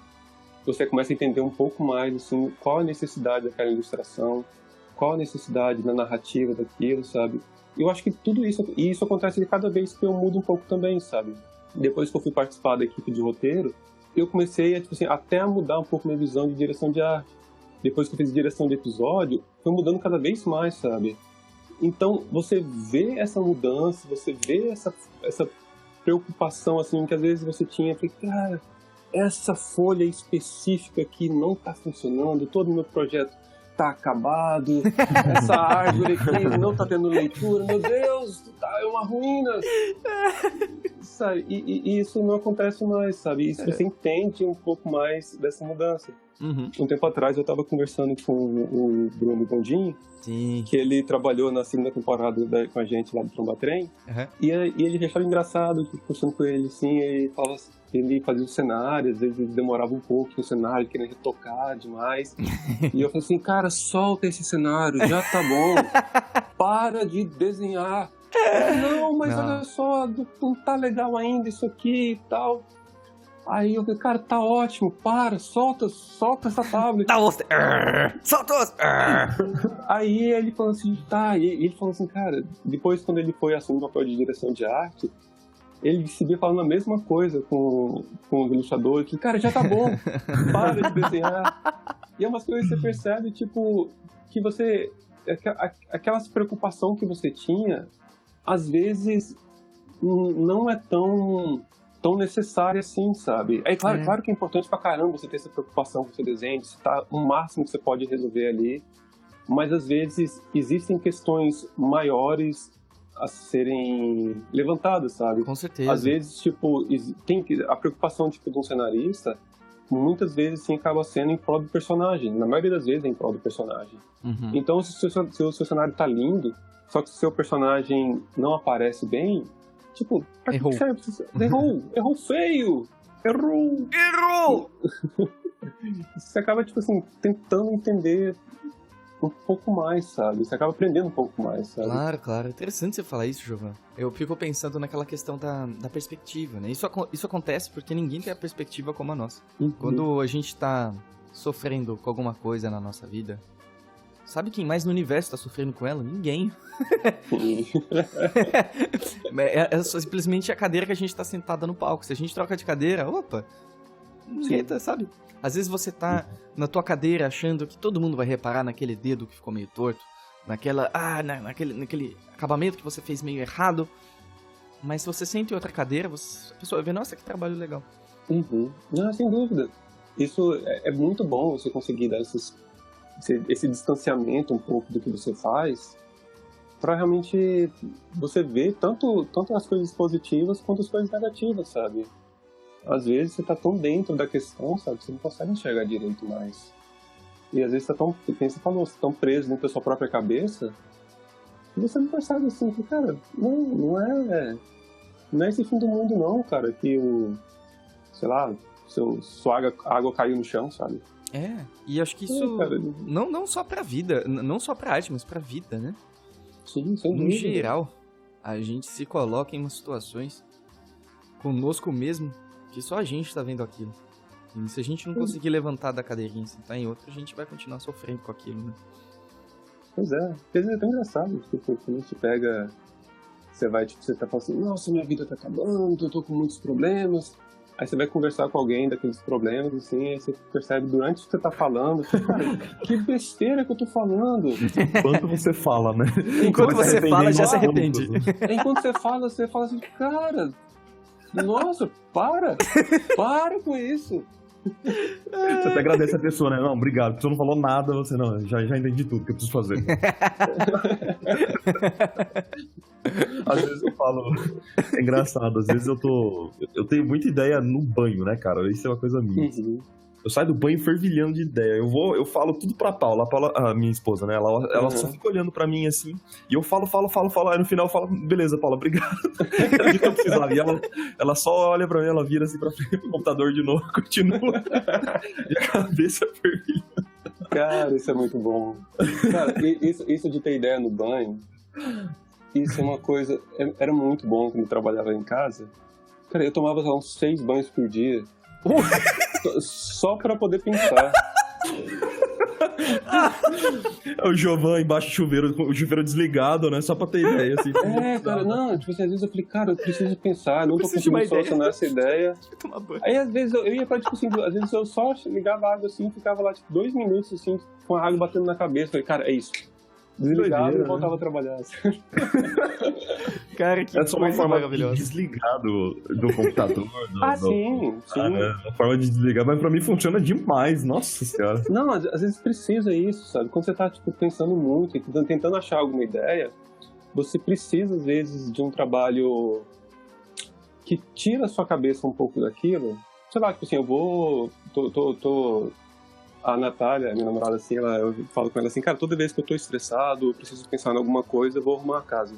Você começa a entender um pouco mais, assim, qual a necessidade daquela ilustração, qual a necessidade na narrativa daquilo, sabe? Eu acho que tudo isso, e isso acontece de cada vez que eu mudo um pouco também, sabe? Depois que eu fui participar da equipe de roteiro, eu comecei até a mudar um pouco minha visão de direção de arte. Depois que eu fiz direção de episódio, foi mudando cada vez mais, sabe? Então, você vê essa mudança, você vê preocupação, assim, que às vezes você tinha, eu falei, cara, essa folha específica aqui não tá funcionando, todo o meu projeto tá acabado, essa árvore aqui não tá tendo leitura, meu Deus, tá, é uma ruína. Sabe? E isso não acontece mais, sabe? Isso você entende um pouco mais dessa mudança. Um tempo atrás eu tava conversando com o Bruno Gondim, Sim. que ele trabalhou na segunda temporada com a gente lá do Trombatrem, e ele achava engraçado, conversando com ele, assim, ele fazia o cenário, às vezes ele demorava um pouco no cenário, querendo retocar demais, e eu falei assim, cara, solta esse cenário, já tá bom, para de desenhar. Não, mas olha só, não tá legal ainda isso aqui e tal. Aí eu falei, cara, tá ótimo, solta essa tablet. Tá, solta os... Aí ele falou assim, e ele falou assim, cara, depois quando ele foi assumir o papel de direção de arte, ele seguia falando a mesma coisa com os ilustradores, que, cara, já tá bom, para de desenhar. E é umas coisas que você percebe, tipo, que você, aquela preocupação que você tinha, às vezes, não é tão necessária assim, sabe? Claro que é importante pra caramba você ter essa preocupação com o seu desenho, de estar o máximo que você pode resolver ali, mas às vezes existem questões maiores a serem levantadas, sabe? Com certeza. Às vezes, tipo, a preocupação tipo, de um cenarista, muitas vezes sim acaba sendo em prol do personagem, na maioria das vezes é em prol do personagem. Então, se o seu cenário tá lindo, só que se o seu personagem não aparece bem, tipo, pra que serve? Errou feio! Errou! Você acaba, tipo assim, tentando entender um pouco mais, sabe? Você acaba aprendendo um pouco mais, sabe? Claro. Interessante você falar isso, Jovan. Eu fico pensando naquela questão da perspectiva, né? Isso acontece porque ninguém tem a perspectiva como a nossa. Quando a gente tá sofrendo com alguma coisa na nossa vida, sabe quem mais no universo tá sofrendo com ela? Ninguém. É simplesmente a cadeira que a gente tá sentada no palco. Se a gente troca de cadeira, ninguém tá, sabe? Às vezes você tá na tua cadeira achando que todo mundo vai reparar naquele dedo que ficou meio torto, naquele acabamento que você fez meio errado. Mas se você sente em outra cadeira, a pessoa vai ver, nossa, que trabalho legal. Não, sem dúvida. Isso é muito bom você conseguir dar esse distanciamento um pouco do que você faz, pra realmente você ver tanto as coisas positivas quanto as coisas negativas, sabe? Às vezes você tá tão dentro da questão, sabe? Você não consegue enxergar direito mais. E às vezes você tá tão preso dentro da sua própria cabeça, que você não percebe assim, que, cara, não é esse fim do mundo não, cara, que sua água caiu no chão, sabe? E acho que isso não só pra vida, não só pra arte, mas pra vida, né? Sim, sem dúvida. No geral, a gente se coloca em umas situações conosco mesmo, que só a gente tá vendo aquilo. E se a gente não conseguir levantar da cadeirinha e sentar em outra, a gente vai continuar sofrendo com aquilo, né? Pois é. Às vezes é tão engraçado, tipo, quando a gente pega... Você tá falando assim, nossa, minha vida tá acabando, eu tô com muitos problemas. Aí você vai conversar com alguém daqueles problemas, assim, aí você percebe durante o que você tá falando, assim, cara, que besteira que eu tô falando. Enquanto você fala, né? Enquanto você fala, já se arrepende. Enquanto você fala assim, cara, nossa, para com isso. Você até agradece a pessoa, né? Não, obrigado, porque você não falou nada, você não, já entendi tudo que eu preciso fazer. Às vezes eu falo, é engraçado, às vezes eu tenho muita ideia no banho, né, cara? Isso é uma coisa minha. Eu saio do banho fervilhando de ideia. Eu falo tudo pra Paula. A Paula, a minha esposa, né? Ela só fica olhando pra mim assim. E eu falo. Aí no final eu falo, beleza, Paula, obrigado. Era o que eu precisava. E ela só olha pra mim, ela vira assim pra frente do computador de novo, continua. E a cabeça fervilhando. Cara, isso é muito bom. Cara, isso de ter ideia no banho, isso é uma coisa... Era muito bom quando eu trabalhava em casa. Cara, eu tomava uns 6 banhos por dia. Só pra poder pensar. O Jovan embaixo do chuveiro, o chuveiro desligado, né? Só pra ter ideia, assim. Cara, não, tipo assim, às vezes eu falei, cara, eu preciso pensar, não tô conseguindo solucionar essa ideia. Aí às vezes eu ia pra, tipo assim, às vezes eu só ligava a água assim, ficava lá, tipo, 2 minutos, assim, com a água batendo na cabeça. Falei, cara, é isso. Desligava doideira, e voltava a trabalhar. Cara, que Essa é uma coisa forma de maravilhosa. desligar do computador. Sim. Uma forma de desligar, mas pra mim funciona demais, nossa senhora. Não, às vezes precisa isso, sabe? Quando você tá, tipo, pensando muito e tentando achar alguma ideia, você precisa, às vezes, de um trabalho que tira a sua cabeça um pouco daquilo. Sei lá, tipo assim, a Natália, minha namorada, assim, eu falo com ela assim, cara, toda vez que eu tô estressado, eu preciso pensar em alguma coisa, eu vou arrumar a casa.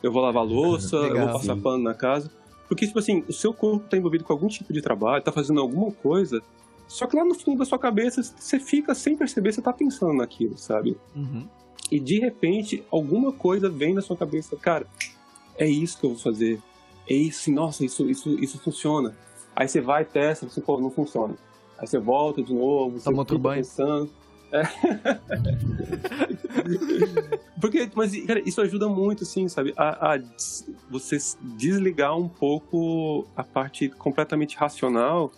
Eu vou lavar a louça, eu vou passar pano na casa. Porque, tipo assim, o seu corpo tá envolvido com algum tipo de trabalho, tá fazendo alguma coisa, só que lá no fundo da sua cabeça, você fica sem perceber, você tá pensando naquilo, sabe? Uhum. E de repente, alguma coisa vem na sua cabeça, cara, é isso que eu vou fazer. É isso, nossa, isso funciona. Aí você vai, testa, você, pô, não funciona. Aí você volta de novo, você outro fica banho. pensando. Porque, mas, cara, isso ajuda muito, assim, sabe? A você desligar um pouco a parte completamente racional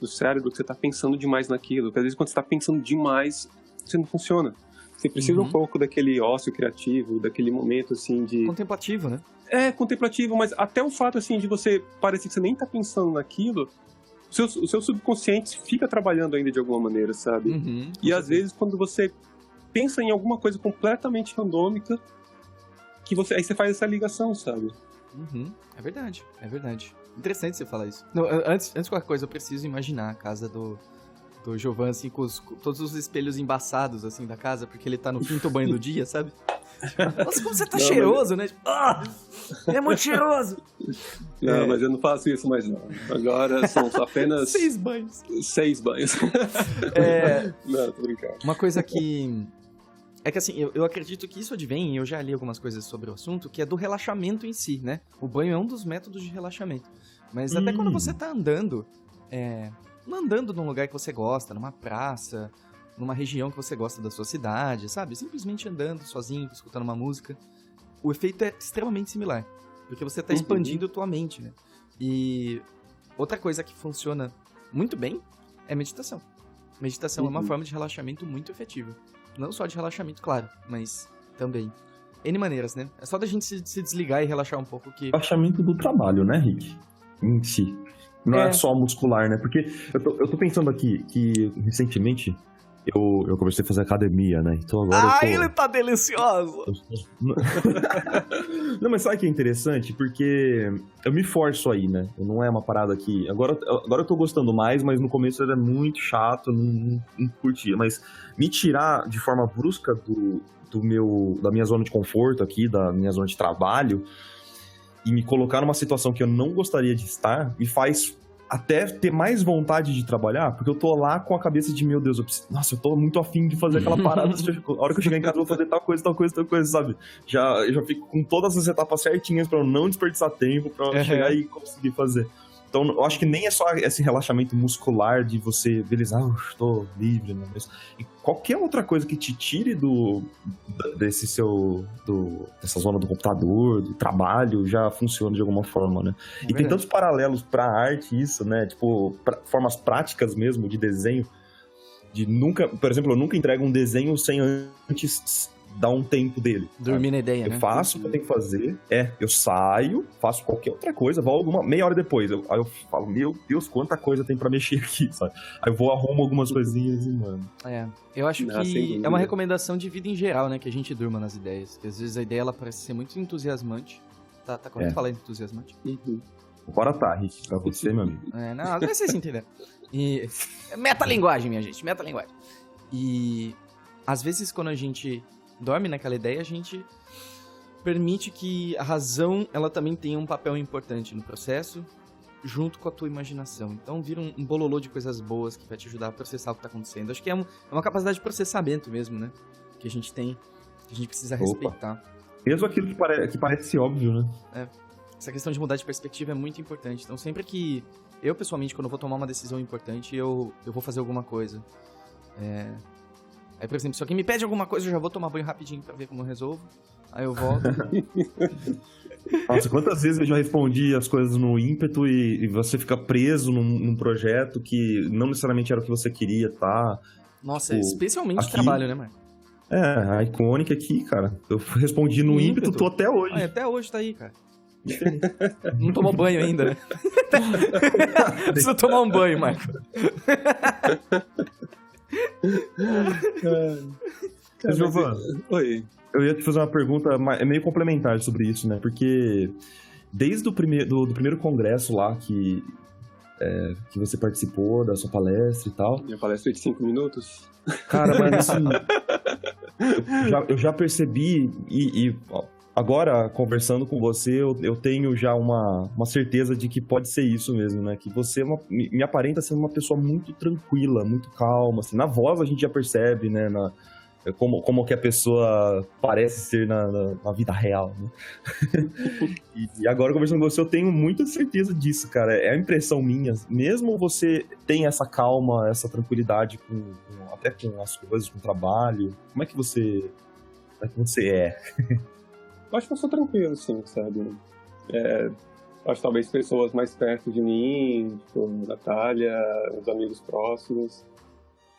do cérebro, que você tá pensando demais naquilo. Porque às vezes quando você tá pensando demais, você não funciona. Você precisa um pouco daquele ócio criativo, daquele momento, assim, de... Contemplativo, né? Contemplativo, mas até o fato, assim, de você parecer que você nem tá pensando naquilo, o seu subconsciente fica trabalhando ainda de alguma maneira, sabe? Uhum, E às vezes, quando você pensa em alguma coisa completamente randômica, aí você faz essa ligação, sabe? Uhum. É verdade. Interessante você falar isso. Não, antes de qualquer coisa, eu preciso imaginar a casa do Jovan, assim, com todos os espelhos embaçados, assim, da casa, porque ele tá no quinto banho do dia, sabe? Nossa, como você tá cheiroso, né? É muito cheiroso! Não, mas eu não faço isso mais, não. Agora são apenas... 6 banhos. 6 banhos. Não, tô brincando. Uma coisa que... É que assim, eu acredito que isso advém, eu já li algumas coisas sobre o assunto, que é do relaxamento em si, né? O banho é um dos métodos de relaxamento. Mas até quando você tá andando num lugar que você gosta, numa praça, numa região que você gosta da sua cidade, sabe? Simplesmente andando sozinho, escutando uma música. O efeito é extremamente similar, porque você tá expandindo a tua mente, né? E outra coisa que funciona muito bem é meditação. Meditação é uma forma de relaxamento muito efetiva. Não só de relaxamento, claro, mas também. N maneiras, né? É só da gente se desligar e relaxar um pouco que... Relaxamento do trabalho, né, Rick? Em si. Não é só muscular, né? Porque eu tô pensando aqui que recentemente eu comecei a fazer academia, né? Então agora ele tá delicioso! Não, mas sabe o que é interessante? Porque eu me forço aí, né? Não é uma parada que... Agora eu tô gostando mais, mas no começo era muito chato, não curtia. Mas me tirar de forma brusca da minha zona de conforto aqui, da minha zona de trabalho, e me colocar numa situação que eu não gostaria de estar, me faz até ter mais vontade de trabalhar, porque eu tô lá com a cabeça de, meu Deus, eu tô muito afim de fazer aquela parada, a hora que eu chegar em casa eu vou fazer tal coisa, sabe? Eu já fico com todas as etapas certinhas pra eu não desperdiçar tempo, pra eu chegar e conseguir fazer. Então, eu acho que nem é só esse relaxamento muscular de você, beleza, estou livre, né? Mas qualquer outra coisa que te tire dessa zona do computador, do trabalho, já funciona de alguma forma, né? E tem tantos paralelos pra arte isso, né? Tipo, formas práticas mesmo de desenho, por exemplo, eu nunca entrego um desenho sem antes dar um tempo dele. Dormir na ideia, né? Eu faço o que eu tenho que fazer, eu saio, faço qualquer outra coisa, volto meia hora depois. Aí eu falo, meu Deus, quanta coisa tem pra mexer aqui, sabe? Aí eu vou, arrumo algumas coisinhas e, mano... Eu acho que é uma recomendação de vida em geral, né? Que a gente durma nas ideias. Que às vezes a ideia, ela parece ser muito entusiasmante. Tá correto falar entusiasmante? Agora tá, Rick, pra você, meu amigo. Não, agora vocês entenderam. E... Metalinguagem, minha gente, metalinguagem. E... Às vezes, quando a gente dorme naquela ideia, a gente permite que a razão, ela também tenha um papel importante no processo, junto com a tua imaginação. Então vira um bololô de coisas boas que vai te ajudar a processar o que tá acontecendo. Acho que é uma capacidade de processamento mesmo, né? Que a gente tem, que a gente precisa respeitar. Mesmo aquilo que parece óbvio, né? Essa questão de mudar de perspectiva é muito importante. Então sempre que eu, pessoalmente, quando eu vou tomar uma decisão importante, eu vou fazer alguma coisa. Aí, por exemplo, se alguém me pede alguma coisa, eu já vou tomar banho rapidinho pra ver como eu resolvo. Aí eu volto. Nossa, quantas vezes eu já respondi as coisas no ímpeto e você fica preso num projeto que não necessariamente era o que você queria, tá? Nossa, tipo, especialmente aqui... trabalho, né, Marco? A icônica aqui, cara. Eu respondi no ímpeto, tô até hoje. Ah, até hoje tá aí, cara. Não tomou banho ainda, né? Precisa tomar um banho, Marco. Giovanna, Oi. eu ia te fazer uma pergunta meio complementar sobre isso, né? Porque desde o primeiro congresso lá que você participou da sua palestra e tal... Minha palestra de 5 minutos? Cara, mas assim... eu já percebi ó, agora, conversando com você, eu tenho já uma certeza de que pode ser isso mesmo, né? Que você me aparenta ser uma pessoa muito tranquila, muito calma, assim. Na voz a gente já percebe, né? Como que a pessoa parece ser na vida real, né? E agora, conversando com você, eu tenho muita certeza disso, cara. É a impressão minha. Mesmo você tem essa calma, essa tranquilidade até com as coisas, com o trabalho, como é que você é? Eu acho que eu sou tranquilo, sim, sabe? Acho que talvez pessoas mais perto de mim, tipo, Natália, os amigos próximos,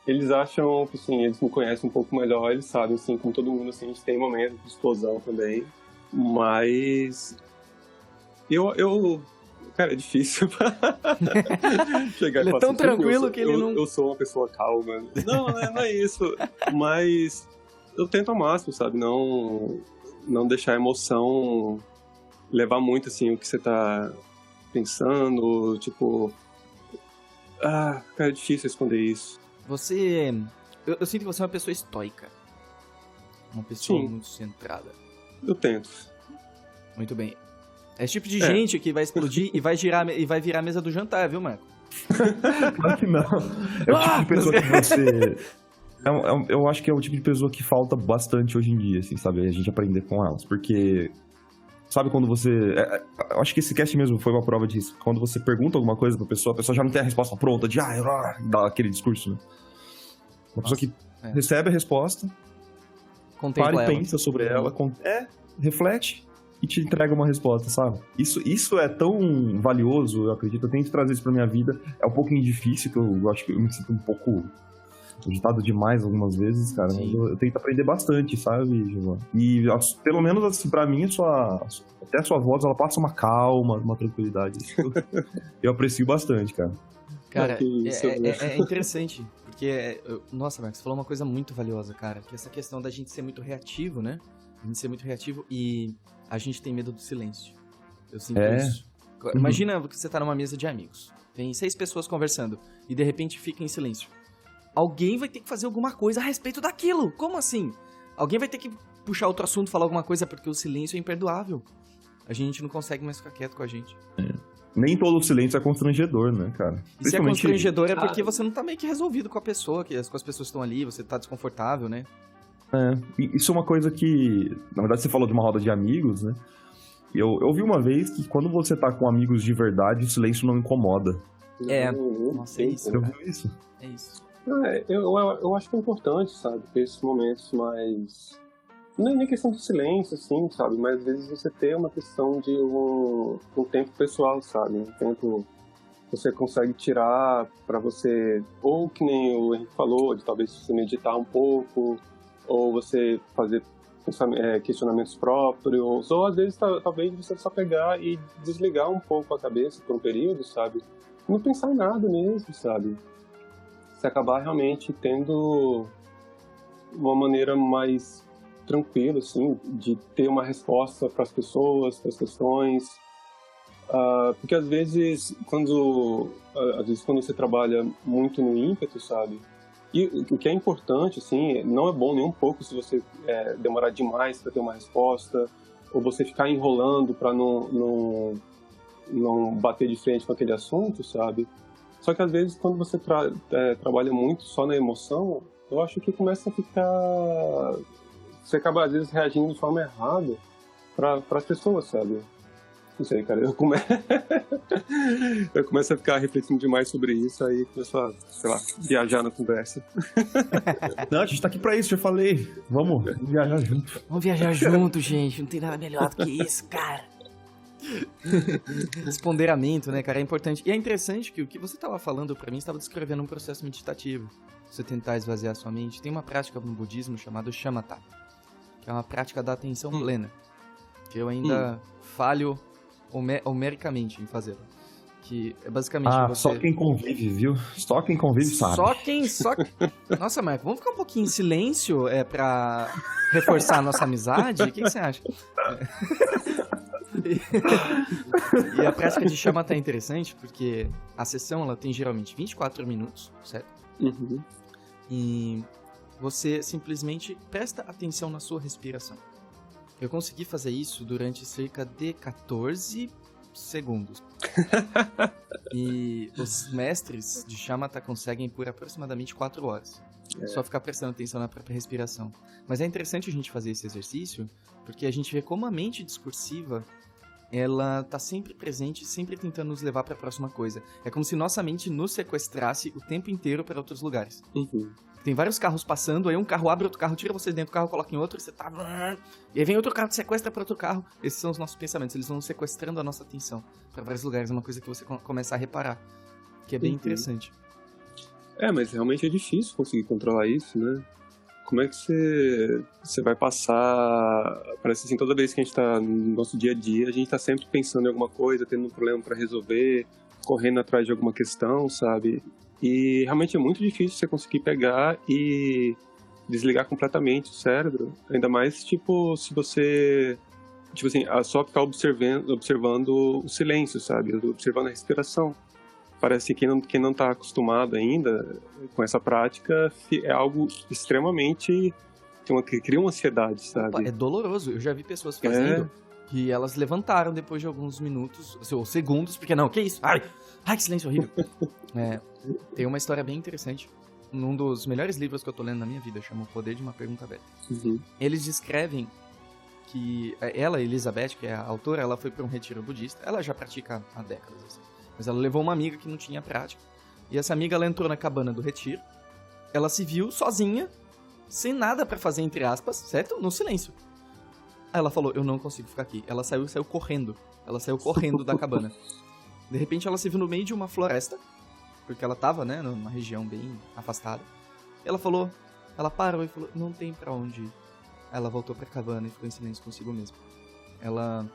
eles acham que, assim, eles me conhecem um pouco melhor, eles sabem, assim, como todo mundo, assim, a gente tem momentos de explosão também, mas cara, é difícil chegar Ele é tão tranquilo que ele não... Eu sou uma pessoa calma. Não é isso, mas eu tento ao máximo, sabe, não deixar a emoção levar muito, assim, o que você tá pensando, tipo... cara, é difícil responder isso. Você... Eu sinto que você é uma pessoa estoica. Uma pessoa muito centrada. Eu tento. Muito bem. É esse tipo de gente que vai explodir e vai virar a mesa do jantar, viu, Marco? Claro que não. É o tipo de pessoa que você... Eu acho que é o tipo de pessoa que falta bastante hoje em dia, assim, sabe? A gente aprender com elas. Porque... Sabe quando você... eu acho que esse cast mesmo foi uma prova disso. Quando você pergunta alguma coisa pra pessoa, a pessoa já não tem a resposta pronta de... dá aquele discurso, né? Uma pessoa que recebe a resposta, para e pensa sobre ela, reflete e te entrega uma resposta, sabe? Isso é tão valioso, eu acredito. Eu tento trazer isso pra minha vida. É um pouquinho difícil, que eu acho que eu me sinto um pouco... agitado demais algumas vezes, cara, mas eu tento aprender bastante, sabe, Giovanna? E pelo menos, assim, pra mim, até a sua voz, ela passa uma calma, uma tranquilidade. Isso eu aprecio bastante, cara. Cara, é interessante, porque, nossa, Marcos, você falou uma coisa muito valiosa, cara, que essa questão da gente ser muito reativo, né? A gente ser muito reativo e a gente tem medo do silêncio. Eu sinto isso. Imagina que você tá numa mesa de amigos, tem 6 pessoas conversando e de repente fica em silêncio. Alguém vai ter que fazer alguma coisa a respeito daquilo. Como assim? Alguém vai ter que puxar outro assunto, falar alguma coisa, porque o silêncio é imperdoável. A gente não consegue mais ficar quieto com a gente. Nem todo silêncio é constrangedor, né, cara? E se é constrangedor é porque você não tá meio que resolvido com a pessoa, com as pessoas que estão ali, você tá desconfortável, né? Isso é uma coisa que... Na verdade, você falou de uma roda de amigos, né? Eu ouvi uma vez que quando você tá com amigos de verdade, o silêncio não incomoda. Nossa, é isso. Você ouviu isso? É isso. Eu acho que é importante, sabe, ter esses momentos mais... Não é nem questão de silêncio, assim, sabe, mas às vezes você ter uma questão de um tempo pessoal, sabe, um tempo que você consegue tirar pra você, ou que nem o Henrique falou, de talvez você meditar um pouco, ou você fazer questionamentos próprios, ou às vezes talvez você só pegar e desligar um pouco a cabeça por um período, sabe, não pensar em nada mesmo, sabe. Você acabar realmente tendo uma maneira mais tranquila, assim, de ter uma resposta para as pessoas, para as questões. Porque às vezes quando você trabalha muito no ímpeto, sabe? E o que é importante, assim, não é bom nem um pouco se você demorar demais para ter uma resposta, ou você ficar enrolando para não bater de frente com aquele assunto, sabe? Só que às vezes quando você trabalha muito só na emoção, eu acho que começa a ficar... Você acaba às vezes reagindo de forma errada para as pessoas, sabe? Não sei, cara, eu começo a ficar refletindo demais sobre isso, aí começo a, sei lá, viajar na conversa. Não, a gente tá aqui pra isso, já falei. Vamos viajar junto. Vamos viajar junto, gente, não tem nada melhor do que isso, cara. Esse ponderamento, né, cara, é importante. E é interessante que o que você estava falando pra mim estava descrevendo um processo meditativo. Você tentar esvaziar sua mente. Tem uma prática no budismo chamada shamatha, que é uma prática da atenção plena, que eu ainda falho homericamente em fazê-la. Que é basicamente você... Só quem convive, viu? Só quem convive sabe. Nossa, Marco, vamos ficar um pouquinho em silêncio pra reforçar a nossa amizade? O que você acha? E a prática de shamatha é interessante porque a sessão ela tem geralmente 24 minutos, certo? Uhum. E você simplesmente presta atenção na sua respiração. Eu consegui fazer isso durante cerca de 14 segundos. E os mestres de shamatha conseguem por aproximadamente 4 horas. Só ficar prestando atenção na própria respiração. Mas é interessante a gente fazer esse exercício, porque a gente vê como a mente discursiva ela tá sempre presente, sempre tentando nos levar para a próxima coisa. É como se nossa mente nos sequestrasse o tempo inteiro para outros lugares. Uhum. Tem vários carros passando, aí um carro abre outro carro, tira vocês dentro do carro, coloca em outro, e você tá... E aí vem outro carro, te sequestra para outro carro. Esses são os nossos pensamentos, eles vão sequestrando a nossa atenção para vários lugares. É uma coisa que você começa a reparar, que é bem interessante. Mas realmente é difícil conseguir controlar isso, né? Como é que você vai passar... Parece assim, toda vez que a gente tá no nosso dia a dia, a gente tá sempre pensando em alguma coisa, tendo um problema para resolver, correndo atrás de alguma questão, sabe? E realmente é muito difícil você conseguir pegar e desligar completamente o cérebro. Ainda mais, tipo, se você... Tipo assim, só ficar observando o silêncio, sabe? Observando a respiração. Parece que quem não tá acostumado ainda com essa prática é algo extremamente... que cria uma ansiedade, sabe? Opa, é doloroso. Eu já vi pessoas fazendo e elas levantaram depois de alguns minutos, ou segundos, porque não, que isso? Ai, que silêncio horrível. Tem uma história bem interessante. Num dos melhores livros que eu tô lendo na minha vida, chama O Poder de uma Pergunta Aberta. Uhum. Eles descrevem que ela, Elizabeth, que é a autora, ela foi para um retiro budista. Ela já pratica há décadas, assim. Mas ela levou uma amiga que não tinha prática. E essa amiga, ela entrou na cabana do retiro. Ela se viu sozinha, sem nada pra fazer, entre aspas, certo? No silêncio. Aí ela falou, eu não consigo ficar aqui. Ela saiu correndo. Ela saiu correndo da cabana. De repente, ela se viu no meio de uma floresta. Porque ela tava, né, numa região bem afastada. Ela parou e falou, não tem pra onde ir. Aí ela voltou pra cabana e ficou em silêncio consigo mesma. Ela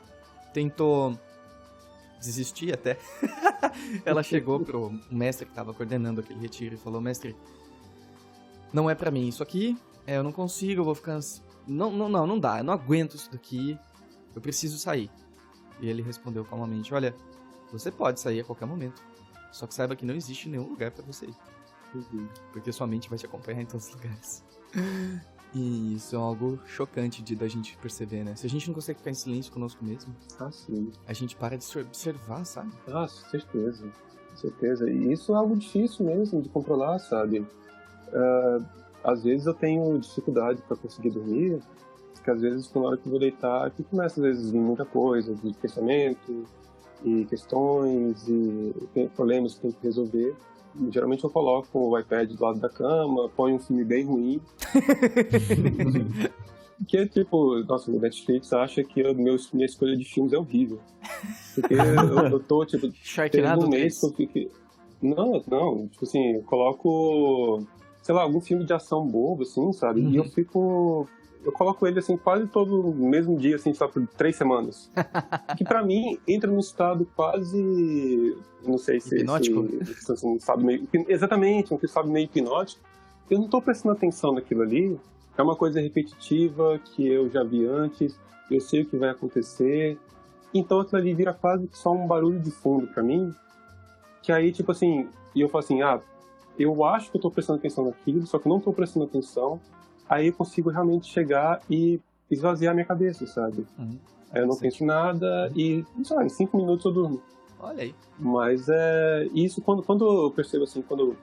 tentou... desistir até. Ela chegou pro mestre que tava coordenando aquele retiro e falou, mestre, não é pra mim isso aqui, eu não consigo, eu vou ficar... Não dá, eu não aguento isso daqui, eu preciso sair. E ele respondeu calmamente, olha, você pode sair a qualquer momento, só que saiba que não existe nenhum lugar pra você ir. Uhum. Porque sua mente vai te acompanhar em todos os lugares. E isso é algo chocante da gente perceber, né? Se a gente não consegue ficar em silêncio conosco mesmo, Sim. a gente para de se observar, sabe? Certeza. Certeza. E isso é algo difícil mesmo de controlar, sabe? Às vezes eu tenho dificuldade para conseguir dormir, porque às vezes na hora que eu vou deitar, que começa às vezes muita coisa de pensamento e questões e problemas que tem que resolver. Geralmente eu coloco o iPad do lado da cama, ponho um filme bem ruim. Que é tipo, nossa, o Netflix acha que minha escolha de filmes é horrível. Porque eu tô, tipo, Sharknado um mês que eu fiquei... Não, tipo assim, eu coloco, sei lá, algum filme de ação bobo, assim, sabe? Uhum. E eu coloco ele, assim, quase todo no mesmo dia, assim, só por 3 semanas. Que pra mim, entra num estado quase... Não sei se... Hipnótico? Assim, um estado meio... Exatamente, um estado meio hipnótico. Eu não tô prestando atenção naquilo ali. É uma coisa repetitiva, que eu já vi antes. Eu sei o que vai acontecer. Então aquilo ali vira quase só um barulho de fundo pra mim. Que aí, tipo assim... E eu falo assim, eu acho que eu tô prestando atenção naquilo, só que eu não tô prestando atenção. Aí eu consigo realmente chegar e esvaziar minha cabeça, sabe? Uhum. Aí eu não penso em nada e, sei lá, em 5 minutos eu durmo. Olha aí. Mas isso quando eu percebo, assim, quando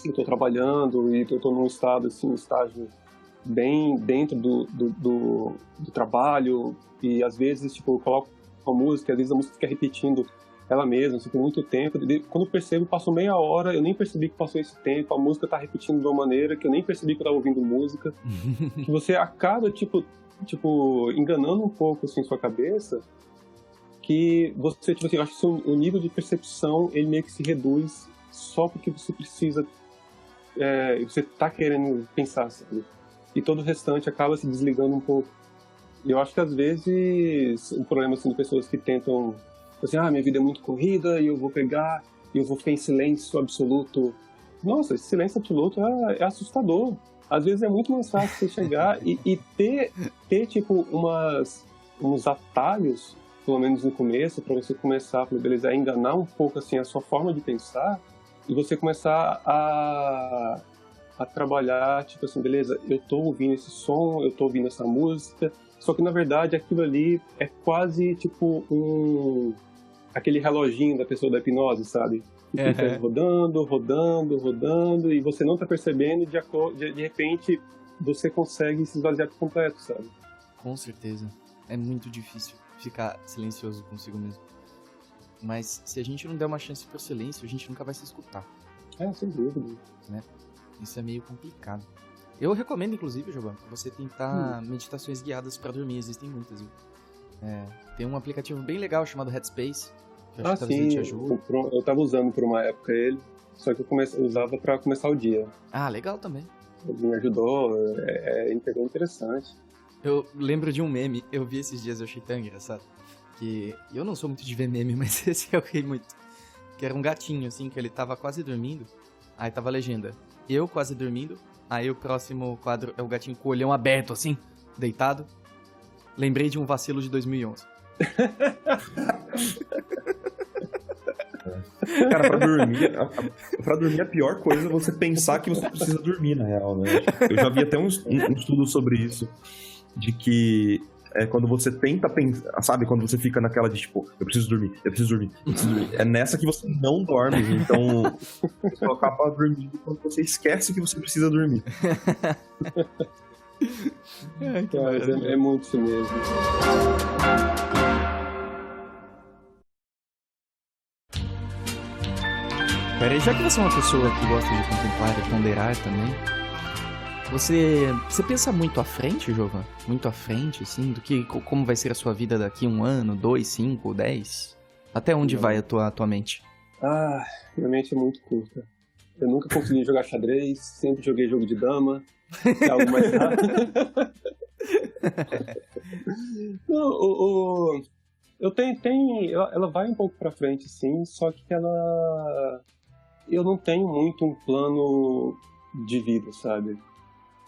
eu tô trabalhando e eu tô num estado, assim, um estágio bem dentro do trabalho e às vezes, tipo, eu coloco uma música, às vezes a música fica repetindo ela mesma, assim, por muito tempo. Quando eu percebo, passou meia hora, eu nem percebi que passou esse tempo, a música tá repetindo de uma maneira que eu nem percebi que eu tava ouvindo música. Que você acaba, tipo, enganando um pouco, assim, sua cabeça que você, tipo assim, eu acho que o nível de percepção, ele meio que se reduz só porque você precisa, você tá querendo pensar, sabe? E todo o restante acaba se desligando um pouco. E eu acho que às vezes o problema assim, de pessoas que tentam, assim, minha vida é muito corrida e eu vou pegar e eu vou ficar em silêncio absoluto. Nossa, esse silêncio absoluto é assustador. Às vezes é muito mais fácil você chegar e ter tipo uns atalhos, pelo menos no começo, para você começar, beleza, a enganar um pouco assim a sua forma de pensar e você começar a trabalhar, tipo assim, beleza, eu tô ouvindo esse som, eu tô ouvindo essa música, só que na verdade aquilo ali é quase tipo aquele reloginho da pessoa da hipnose, sabe? Que fica rodando, e você não tá percebendo, de repente você consegue se esvaziar por completo, sabe? Com certeza. É muito difícil ficar silencioso consigo mesmo. Mas se a gente não der uma chance pro silêncio, a gente nunca vai se escutar. Sem dúvida. Né? Isso é meio complicado. Eu recomendo, inclusive, Giovanni, você tentar meditações guiadas pra dormir. Existem muitas, viu? Tem um aplicativo bem legal chamado Headspace. Que eu acho que talvez ele te ajude. Eu tava usando por uma época ele, só que eu usava pra começar o dia. Legal também. Ele me ajudou, é interessante. Eu lembro de um meme, eu vi esses dias, eu achei tão engraçado. Que eu não sou muito de ver meme, mas esse eu ri muito. Que era um gatinho, assim, que ele tava quase dormindo. Aí tava a legenda, eu quase dormindo. Aí o próximo quadro é o gatinho com o olhão aberto, assim, deitado. Lembrei de um vacilo de 2011. Cara, pra dormir a pior coisa é você pensar que você precisa dormir, na real, né? Eu já vi até um estudo sobre isso, de que quando você tenta pensar, sabe? Quando você fica naquela de tipo, eu preciso dormir. É nessa que você não dorme, então você acaba dormindo quando você esquece que você precisa dormir. É muito isso mesmo. Peraí, já que você é uma pessoa que gosta de contemplar e ponderar também, você pensa muito à frente, Giovanni? Muito à frente, assim, do que como vai ser a sua vida daqui 1 ano, 2, 5, 10? Até onde vai a tua mente? Minha mente é muito curta. Eu nunca consegui jogar xadrez, sempre joguei jogo de dama, é algo mais rápido. Não, ela vai um pouco pra frente, sim, só que eu não tenho muito um plano de vida, sabe?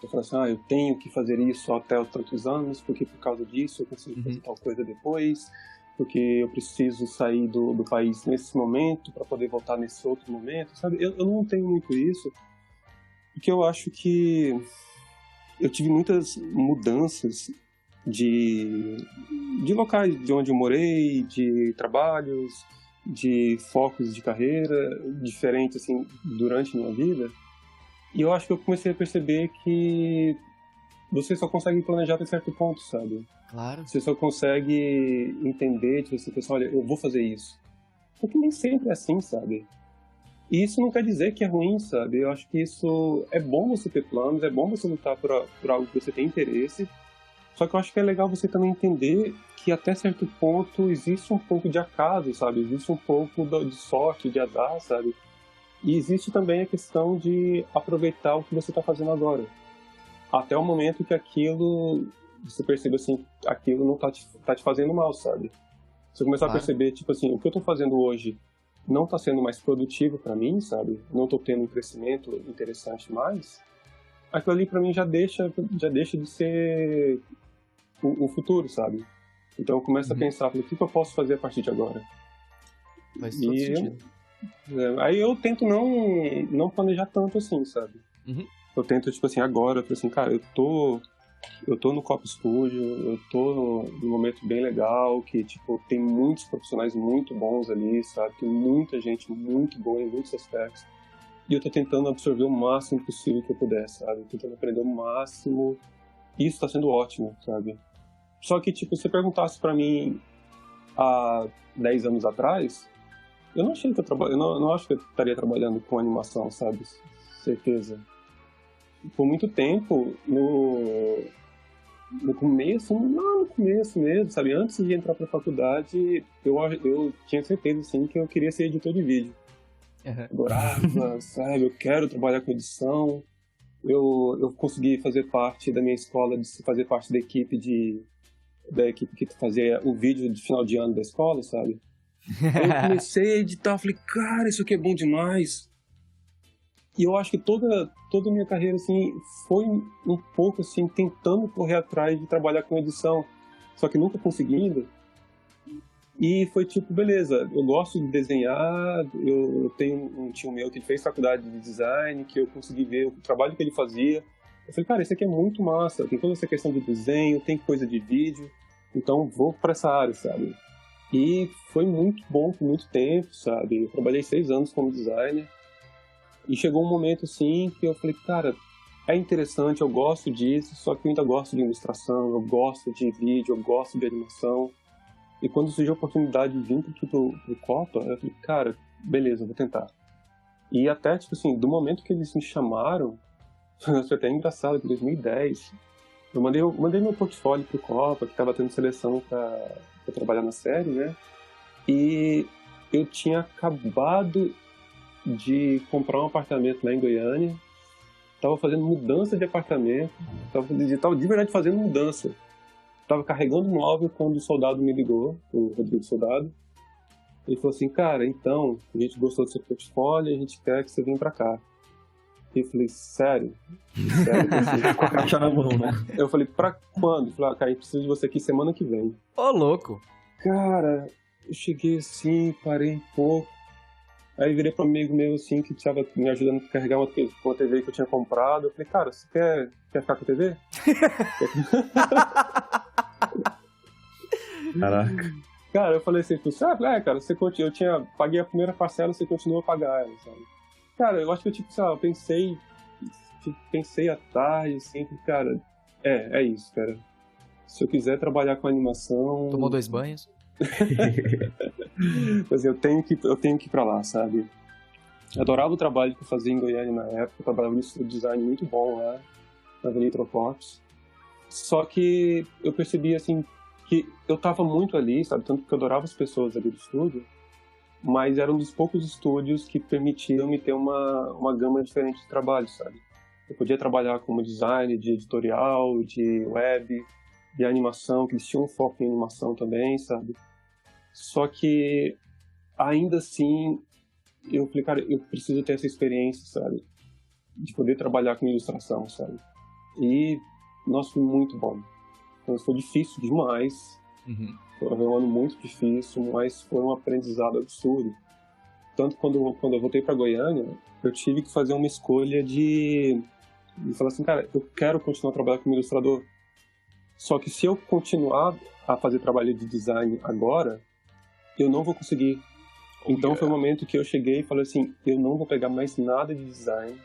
Eu falo assim, eu tenho que fazer isso até os tantos anos, porque por causa disso eu consigo fazer tal coisa depois, porque eu preciso sair do país nesse momento para poder voltar nesse outro momento, sabe? Eu não tenho muito isso, porque eu acho que eu tive muitas mudanças de locais de onde eu morei, de trabalhos, de focos de carreira diferentes assim durante a minha vida, e eu acho que eu comecei a perceber que você só consegue planejar até certo ponto, sabe? Claro. Você só consegue entender, tipo, você pensa, olha, eu vou fazer isso. Porque nem sempre é assim, sabe? E isso não quer dizer que é ruim, sabe? Eu acho que isso é bom você ter planos, é bom você lutar por algo que você tem interesse. Só que eu acho que é legal você também entender que até certo ponto existe um pouco de acaso, sabe? Existe um pouco de sorte, de azar, sabe? E existe também a questão de aproveitar o que você está fazendo agora. Até o momento que aquilo, você percebe assim, aquilo não tá te fazendo mal, sabe? Você começar a perceber, tipo assim, o que eu estou fazendo hoje não está sendo mais produtivo para mim, sabe? Não estou tendo um crescimento interessante mais. Aquilo ali para mim já deixa de ser o futuro, sabe? Então eu começo a pensar, o que eu posso fazer a partir de agora? Faz todo sentido. Aí eu tento não planejar tanto assim, sabe? Eu tento, tipo assim, agora, eu tô assim, cara, eu tô no Cop Studio, eu tô num momento bem legal, que, tipo, tem muitos profissionais muito bons ali, sabe? Tem muita gente muito boa em muitos aspectos. E eu tô tentando absorver o máximo possível que eu puder, sabe? Tentando aprender o máximo. E isso tá sendo ótimo, sabe? Só que, tipo, se você perguntasse pra mim há 10 anos atrás, eu não achei que eu não acho que eu estaria trabalhando com animação, sabe? Certeza. Por muito tempo, no começo, não, no começo mesmo, sabe? Antes de entrar pra faculdade, eu tinha certeza, assim, que eu queria ser editor de vídeo. Uhum. Adorava, sabe? Eu quero trabalhar com edição. Eu consegui fazer parte da minha escola, de fazer parte da equipe que fazia o vídeo de final de ano da escola, sabe? Aí eu comecei a editar, falei, cara, isso aqui é bom demais. E eu acho que toda a minha carreira, assim, foi um pouco, assim, tentando correr atrás de trabalhar com edição, só que nunca conseguindo. E foi tipo, beleza, eu gosto de desenhar, eu tenho um tio meu que fez faculdade de design, que eu consegui ver o trabalho que ele fazia. Eu falei, cara, isso aqui é muito massa, tem toda essa questão de desenho, tem coisa de vídeo, então vou para essa área, sabe? E foi muito bom por muito tempo, sabe? Eu trabalhei 6 anos como designer. E chegou um momento, assim, que eu falei, cara, é interessante, eu gosto disso, só que eu ainda gosto de ilustração, eu gosto de vídeo, eu gosto de animação. E quando surgiu a oportunidade de vir aqui pro Copa, eu falei, cara, beleza, vou tentar. E até, tipo assim, do momento que eles me chamaram, foi até engraçado, que em 2010, eu mandei meu portfólio pro Copa, que tava tendo seleção pra trabalhar na série, né? E eu tinha acabado de comprar um apartamento lá em Goiânia, tava fazendo mudança de apartamento, tava de verdade fazendo mudança. Tava carregando o móvel quando o soldado me ligou, o Rodrigo Soldado. Ele falou assim, cara, então, a gente gostou do seu portfólio, a gente quer que você venha pra cá. E eu falei, sério? Sério? Com a caixa na mão, né? Eu falei, pra quando? Ele falou, cara, a gente precisa de você aqui semana que vem. Ô, louco. Cara, eu cheguei assim, parei um pouco. Aí virei para um amigo meu, assim, que estava me ajudando a carregar uma TV que eu tinha comprado. Eu falei, cara, você quer ficar com a TV? Caraca. Cara, eu falei assim, tu sabe? Cara, paguei a primeira parcela, você continua a pagar ela, sabe? Cara, eu acho que eu, tipo, sei lá, pensei à tarde, assim, que, cara, é isso, cara. Se eu quiser trabalhar com animação... Tomou 2 banhos? Mas eu tenho que ir pra lá, sabe? Eu adorava o trabalho que eu fazia em Goiânia na época, eu trabalhava num design muito bom lá, na Nitrocorps. Só que eu percebi, assim, que eu tava muito ali, sabe? Tanto que eu adorava as pessoas ali do estúdio, mas era um dos poucos estúdios que permitiam me ter uma gama diferente de trabalho, sabe? Eu podia trabalhar como design de editorial, de web, de animação, que eles tinham um foco em animação também, sabe? Só que, ainda assim, eu falei, cara, eu preciso ter essa experiência, sabe? De poder trabalhar com ilustração, sabe? E, nossa, foi muito bom. Então, foi difícil demais. Uhum. Foi um ano muito difícil, mas foi um aprendizado absurdo. Tanto quando eu voltei para Goiânia, eu tive que fazer uma escolha de falar assim, cara, eu quero continuar trabalhando como ilustrador. Só que se eu continuar a fazer trabalho de design agora, eu não vou conseguir. Então foi o momento que eu cheguei e falei assim, eu não vou pegar mais nada de design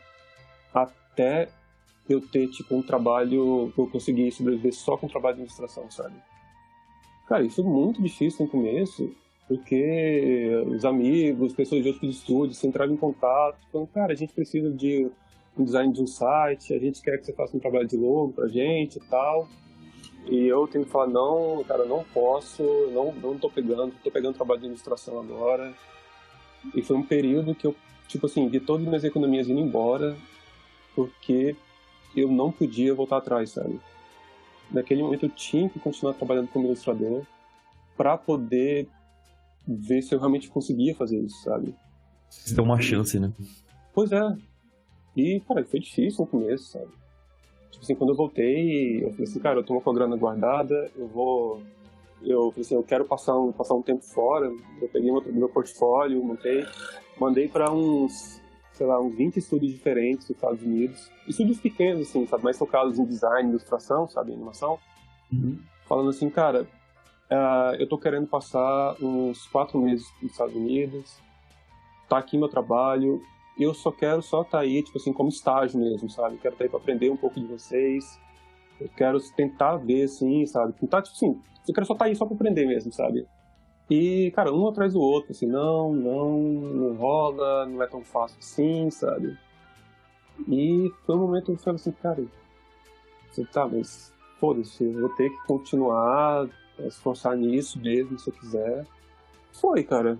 até eu ter, tipo, um trabalho que eu conseguir sobreviver só com trabalho de ilustração, sabe? Cara, isso é muito difícil no começo, porque os amigos, pessoas de outros estúdios entravam em contato, falando, cara, a gente precisa de um design de um site, a gente quer que você faça um trabalho de logo pra gente e tal. E eu tenho que falar, não, cara, não posso, não tô pegando trabalho de ilustração agora. E foi um período que eu, tipo assim, vi todas as minhas economias indo embora, porque eu não podia voltar atrás, sabe? Naquele momento eu tinha que continuar trabalhando como ilustrador para poder ver se eu realmente conseguia fazer isso, sabe? Você deu uma chance, né? Pois é. E, cara, foi difícil no começo, sabe? Tipo assim, quando eu voltei, eu falei assim, cara, eu tô com a grana guardada, eu falei assim, eu quero passar um tempo fora. Eu peguei meu portfólio, mandei para uns 20 estúdios diferentes dos Estados Unidos. Estúdios pequenos, assim, sabe? Mais focados em design, ilustração, sabe? Animação. Uhum. Falando assim, cara, eu tô querendo passar uns 4 meses nos Estados Unidos, tá aqui meu trabalho, eu só quero tá aí, tipo assim, como estágio mesmo, sabe? Eu quero estar aí pra aprender um pouco de vocês, eu quero tentar ver, assim, sabe? Tentar, tipo assim, eu quero só estar aí só pra aprender mesmo, sabe? E, cara, um atrás do outro, assim, não rola, não é tão fácil assim, sabe? E foi um momento que eu falei assim, cara, você tá, mas foda-se, eu vou ter que continuar a esforçar nisso mesmo, se eu quiser. Foi, cara.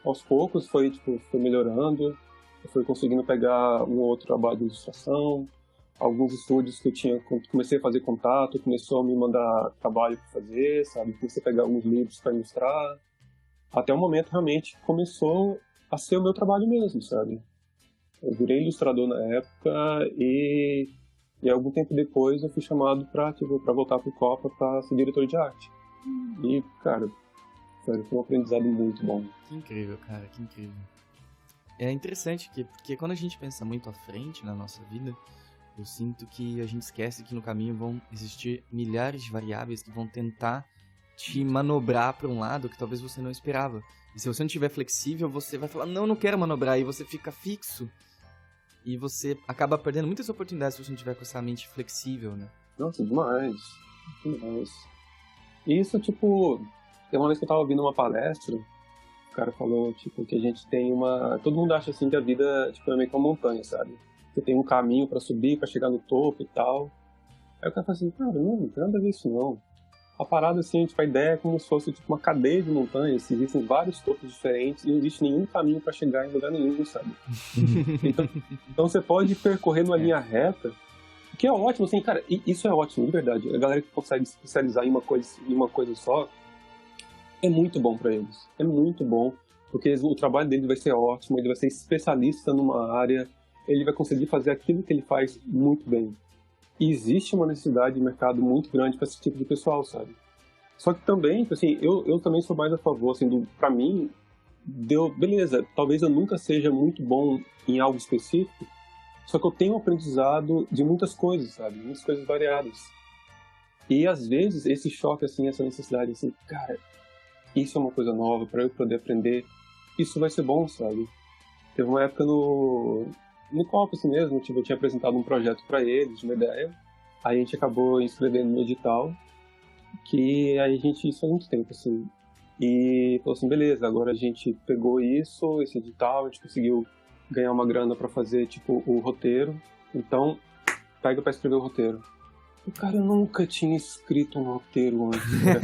Aos poucos foi melhorando. Eu fui conseguindo pegar um ou outro trabalho de ilustração. Alguns estúdios que comecei a fazer contato, começou a me mandar trabalho para fazer, sabe? Comecei a pegar alguns livros para ilustrar. Até o momento, realmente, começou a ser o meu trabalho mesmo, sabe? Eu virei ilustrador na época e algum tempo depois eu fui chamado para voltar pro Copa para ser diretor de arte. E, cara, foi um aprendizado muito bom. Que incrível, cara, que incrível. É interessante porque quando a gente pensa muito à frente na nossa vida, eu sinto que a gente esquece que no caminho vão existir milhares de variáveis que vão tentar te manobrar para um lado que talvez você não esperava. E se você não estiver flexível, você vai falar, não quero manobrar, e você fica fixo. E você acaba perdendo muitas oportunidades se você não tiver com essa mente flexível, né? Nossa, demais. E isso, tem uma vez que eu tava ouvindo uma palestra, o cara falou, que a gente tem todo mundo acha, assim, que a vida, é meio que uma montanha, sabe? Você tem um caminho pra subir, pra chegar no topo e tal. Aí o cara fala assim, cara, não tem nada a ver isso, não. A parada, assim, a ideia é como se fosse, uma cadeia de montanhas, existem vários topos diferentes e não existe nenhum caminho pra chegar em lugar nenhum, sabe? Então você pode percorrer numa linha reta, que é ótimo, assim, cara, isso é ótimo, de verdade. A galera que consegue se especializar em uma coisa só, é muito bom pra eles. É muito bom, porque o trabalho dele vai ser ótimo, ele vai ser especialista numa área, ele vai conseguir fazer aquilo que ele faz muito bem. E existe uma necessidade de mercado muito grande para esse tipo de pessoal, sabe? Só que também, assim, eu também sou mais a favor, assim, pra mim, beleza, talvez eu nunca seja muito bom em algo específico, só que eu tenho um aprendizado de muitas coisas, sabe? Muitas coisas variadas. E às vezes esse choque, assim, essa necessidade, assim, cara, isso é uma coisa nova para eu poder aprender, isso vai ser bom, sabe? Teve uma época no Copa, assim mesmo, eu tinha apresentado um projeto para eles, uma ideia, aí a gente acabou inscrevendo no edital, que aí isso faz muito tempo, assim, e falou assim, beleza, agora a gente pegou esse edital, a gente conseguiu ganhar uma grana para fazer, o roteiro, então, pega para escrever o roteiro. O cara nunca tinha escrito um roteiro antes, né?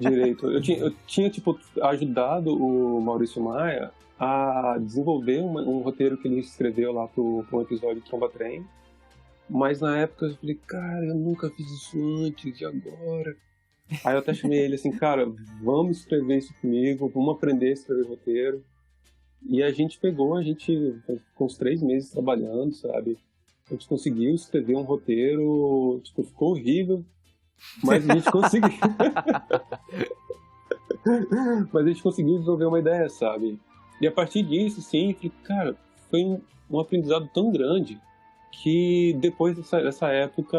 Direito. Eu tinha ajudado o Maurício Maia a desenvolver um roteiro que ele escreveu lá pro episódio do Tromba Trem. Mas na época eu falei, cara, eu nunca fiz isso antes, e agora? Aí eu até chamei ele assim, cara, vamos escrever isso comigo, vamos aprender a escrever roteiro. E a gente ficou uns 3 meses trabalhando, sabe? A gente conseguiu escrever um roteiro, ficou horrível, mas a gente conseguiu. Mas a gente conseguiu desenvolver uma ideia, sabe? E a partir disso, sim, cara, foi um aprendizado tão grande que depois dessa época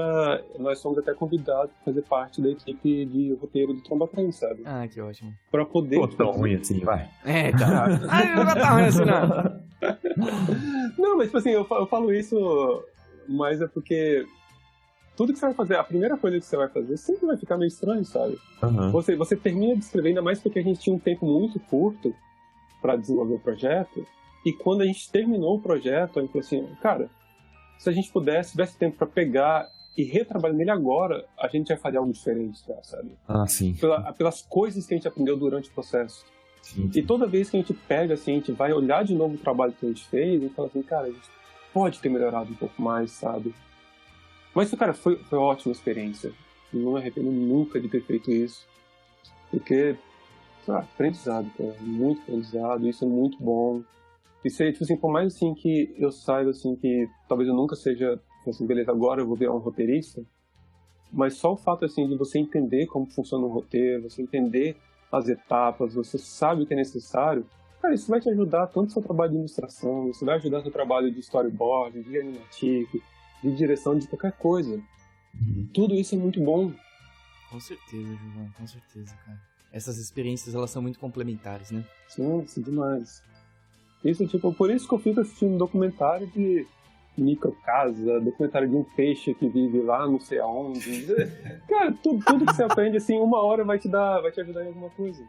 nós fomos até convidados para fazer parte da equipe de roteiro do Tromba Trem, sabe? Ah, que ótimo. Pra poder... Pô, tão ruim assim, vai. É, tá. Não tá ruim assim, não. Não, mas assim, eu falo isso, mas é porque tudo que você vai fazer, a primeira coisa que você vai fazer sempre vai ficar meio estranho, sabe? Uhum. Você termina de escrever, ainda mais porque a gente tinha um tempo muito curto para desenvolver o projeto, e quando a gente terminou o projeto, a gente falou assim, cara, se a gente tivesse tempo para pegar e retrabalhar nele agora, a gente já faria algo diferente, sabe? Ah, sim. Pelas coisas que a gente aprendeu durante o processo. Sim. E toda vez que a gente pega, assim, a gente vai olhar de novo o trabalho que a gente fez e fala assim, cara, a gente pode ter melhorado um pouco mais, sabe? Mas, cara, foi uma ótima experiência. Não me arrependo nunca de ter feito isso. Porque, aprendizado, cara. Muito aprendizado. Isso é muito bom. Isso aí, assim, por mais, assim, que eu saiba, assim, que talvez eu nunca seja, assim, beleza, agora eu vou virar um roteirista. Mas só o fato, assim, de você entender como funciona um roteiro, você entender as etapas, você sabe o que é necessário, cara, isso vai te ajudar tanto no seu trabalho de ilustração, isso vai ajudar no seu trabalho de storyboard, de animativo, de direção, de qualquer coisa. Tudo isso é muito bom. Com certeza, João, com certeza, cara. Essas experiências, elas são muito complementares, né? Sim, demais. Isso, por isso que eu fico assistindo documentário de microcasa, documentário de um peixe que vive lá não sei aonde. Cara, tudo que você aprende, assim, uma hora vai te ajudar em alguma coisa.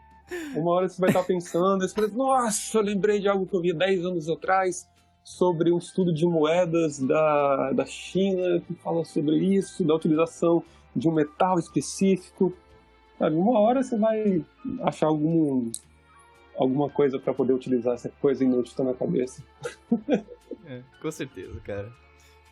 Uma hora você vai estar pensando, você fala, nossa, eu lembrei de algo que eu vi 10 anos atrás sobre um estudo de moedas da China que fala sobre isso, da utilização de um metal específico. Sabe, uma hora você vai achar alguma coisa pra poder utilizar essa coisa inútil que tá na cabeça. Com certeza, cara.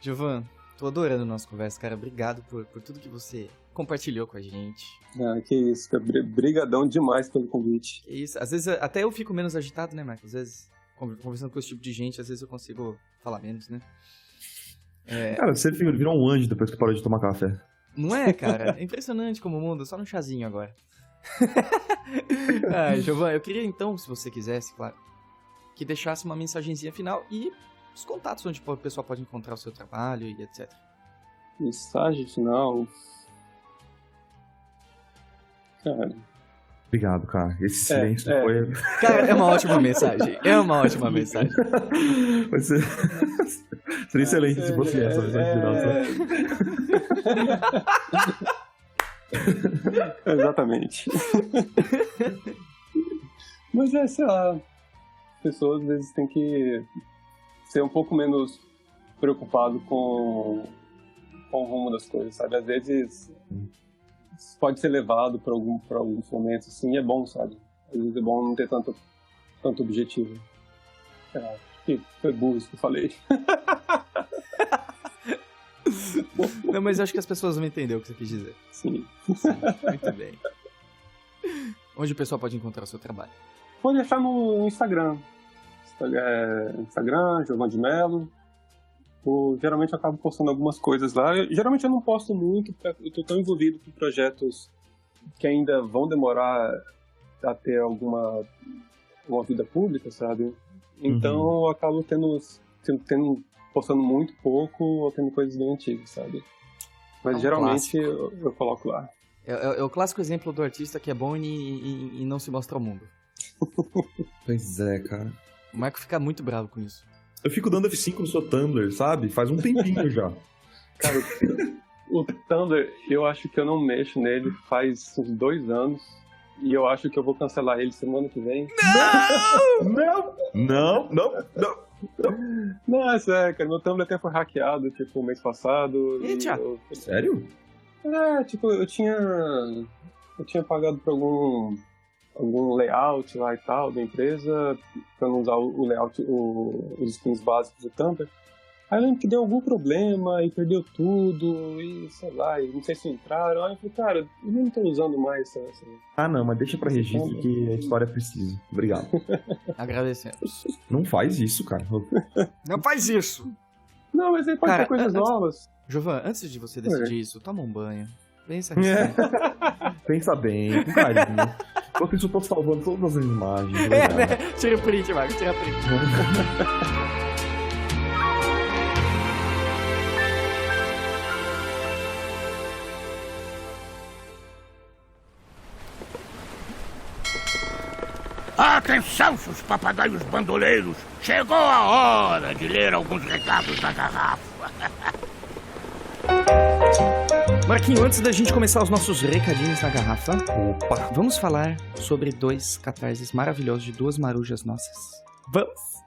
Jovan, tô adorando a nossa conversa, cara. Obrigado por tudo que você compartilhou com a gente. Ah, que isso, cara. Brigadão demais pelo convite. Que isso. Às vezes até eu fico menos agitado, né, Marcos? Às vezes, conversando com esse tipo de gente, às vezes eu consigo falar menos, né? Cara, você virou um anjo depois que parou de tomar café. Não é, cara? É impressionante como o mundo, só no chazinho agora. Jovan, eu queria então, se você quisesse, claro, que deixasse uma mensagenzinha final e os contatos onde o pessoal pode encontrar o seu trabalho e etc. Mensagem final. Cara. Obrigado, cara. Esse silêncio foi... Cara, é uma ótima mensagem. É uma ótima mensagem. Vai ser... Seria excelente se fosse essa mensagem final. Exatamente. Mas sei lá, pessoas às vezes têm que ser um pouco menos preocupado com o rumo das coisas, sabe? Às vezes pode ser levado para alguns momentos, assim, é bom, sabe? Às vezes é bom não ter tanto objetivo. Que foi burro isso que eu falei. Não, mas eu acho que as pessoas vão entender o que você quis dizer. Sim. Muito bem. Onde o pessoal pode encontrar o seu trabalho? Pode deixar no Instagram. Instagram, Jovan de Mello. Geralmente eu acabo postando algumas coisas lá. Geralmente eu não posto muito, porque eu tô tão envolvido com projetos que ainda vão demorar a ter uma vida pública, sabe? Então eu acabo postando muito pouco ou tendo coisas bem antigas, sabe? Mas geralmente eu coloco lá. É o clássico exemplo do artista que é bom e não se mostra ao mundo. Pois é, cara. O Marco fica muito bravo com isso. Eu fico dando F5 no seu Tumblr, sabe? Faz um tempinho já. Cara, o Tumblr, eu acho que eu não mexo nele faz uns 2 anos. E eu acho que eu vou cancelar ele semana que vem. Não! Não, é sério, cara. Meu Tumblr até foi hackeado, tipo, mês passado. Eita! Sério? Tipo, eu tinha pagado por algum layout lá e tal da empresa, pra não usar o layout, os skins básicos do Tumblr. Aí eu lembro que deu algum problema e perdeu tudo, e sei lá, e não sei se entraram. Aí eu falei, cara, eu não tô usando mais essa... Ah, não, mas deixa pra registro que a história precisa. Obrigado. Agradecemos. Não faz isso, cara. Não faz isso! Não, mas aí pode ter coisas novas. Jovan, antes de você decidir isso, toma um banho. Pensa a respeito. Pensa bem, com carinho. Enquanto isso, eu tô salvando todas as imagens. Tira o print, Marcos, tira o print. Atenção, seus papagaios bandoleiros! Chegou a hora de ler alguns recados da garrafa. Marquinho, antes da gente começar os nossos recadinhos na garrafa, vamos falar sobre 2 catarses maravilhosos de 2 marujas nossas.